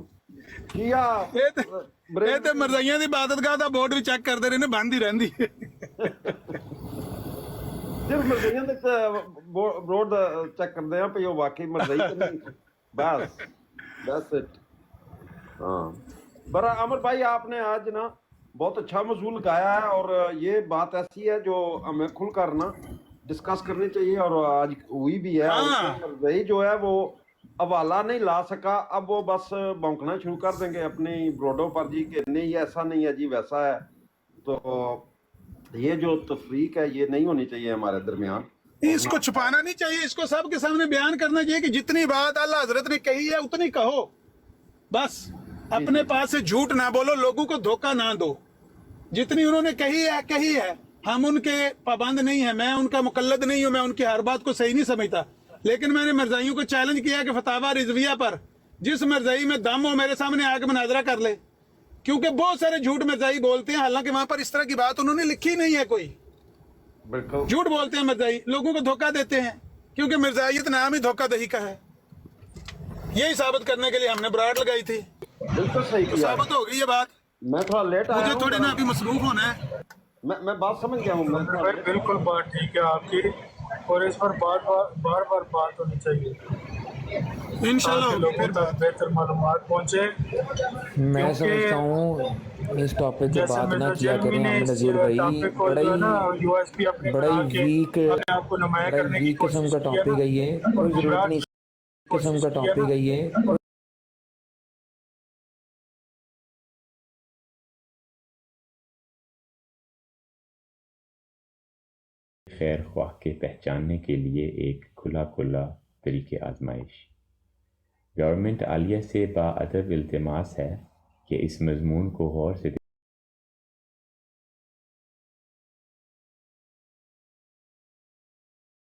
किया ਇਹ ਤੇ ਮਰਜ਼ਾਈਆਂ ਦੀ ਇਬਾਦਤਗਾਹ ਦਾ ਬੋਰਡ ਵੀ ਚੈੱਕ ਕਰਦੇ ਰਹੇ ਨੇ, ਬੰਦ ਹੀ ਰਹਿੰਦੀ ਹੈ। ਸਿਰਫ ਮਰਜ਼ਾਈਆਂ ਦੇ ਬੋਰਡ ਚੈੱਕ ਕਰਦੇ ਆ ਵੀ ਉਹ ਵਾਕਈ ਮਰਜ਼ਾਈ ਕਿ ਨਹੀਂ, बस दैट्स इट। हाँ, बड़ा अमर भाई, आपने आज ना बहुत अच्छा मजमून गाया है, और ये बात ऐसी है जो हमें खुलकर ना डिस्कस करनी चाहिए, और आज हुई भी है। मरज़ई जो है वो हवाला नहीं ला सका, अब वो बस भौंकना शुरू कर देंगे अपनी ब्रोडों पर जी कि नहीं ऐसा नहीं है जी, वैसा है। तो ये जो तफरीक है ये नहीं होनी चाहिए हमारे दरमियान। इसको छुपाना नहीं चाहिए, इसको सबके सामने बयान करना चाहिए कि जितनी बात अल्लाह हजरत ने कही है उतनी कहो, बस अपने पास से झूठ ना बोलो, लोगों को धोखा ना दो। जितनी उन्होंने कही है, हम उनके पाबंद नहीं है, मैं उनका मुकल्लद नहीं हूं, मैं उनकी हर बात को सही नहीं समझता, लेकिन मैंने मरज़ाइयों को चैलेंज किया कि फतावा रिजविया पर जिस मरज़ाई में दम हो मेरे सामने आके मुनाजरा कर ले, क्योंकि बहुत सारे झूठ मरज़ाई बोलते हैं, हालांकि वहां पर इस तरह की बात उन्होंने लिखी नहीं है। कोई झूठ बोलते हैं मरज़ाई, लोगों को धोखा देते हैं, क्योंकि मिर्जाइयत नाम ही धोखा दही का है। यही साबित करने के लिए हमने बरात लगाई थी। बिल्कुल सही तो साबित हो गई ये बात। मैं थोड़ा लेट आया, मुझे थोड़ी ना अभी मसरूफ होना है। मैं बात समझ गया हूँ। बिल्कुल बात ठीक है आपकी, और इस पर बार बात होनी चाहिए इंशाल्लाह, लोगों तक बेहतर मालूमात पहुँचे। मैं समझता हूँ इस टॉपिक पे बात ना किया करें हम नज़ीर भाई, बड़ा ही वीक किस्म का टॉपिक है ये, कोई ज़रूरत नहीं किस्म का टॉपिक है ये। खैर ख्वाह के पहचानने के लिए एक खुला तरीके आजमाइश। गवर्नमेंट आलिया से बाअदब इल्तिमास है कि इस मजमून को गौर से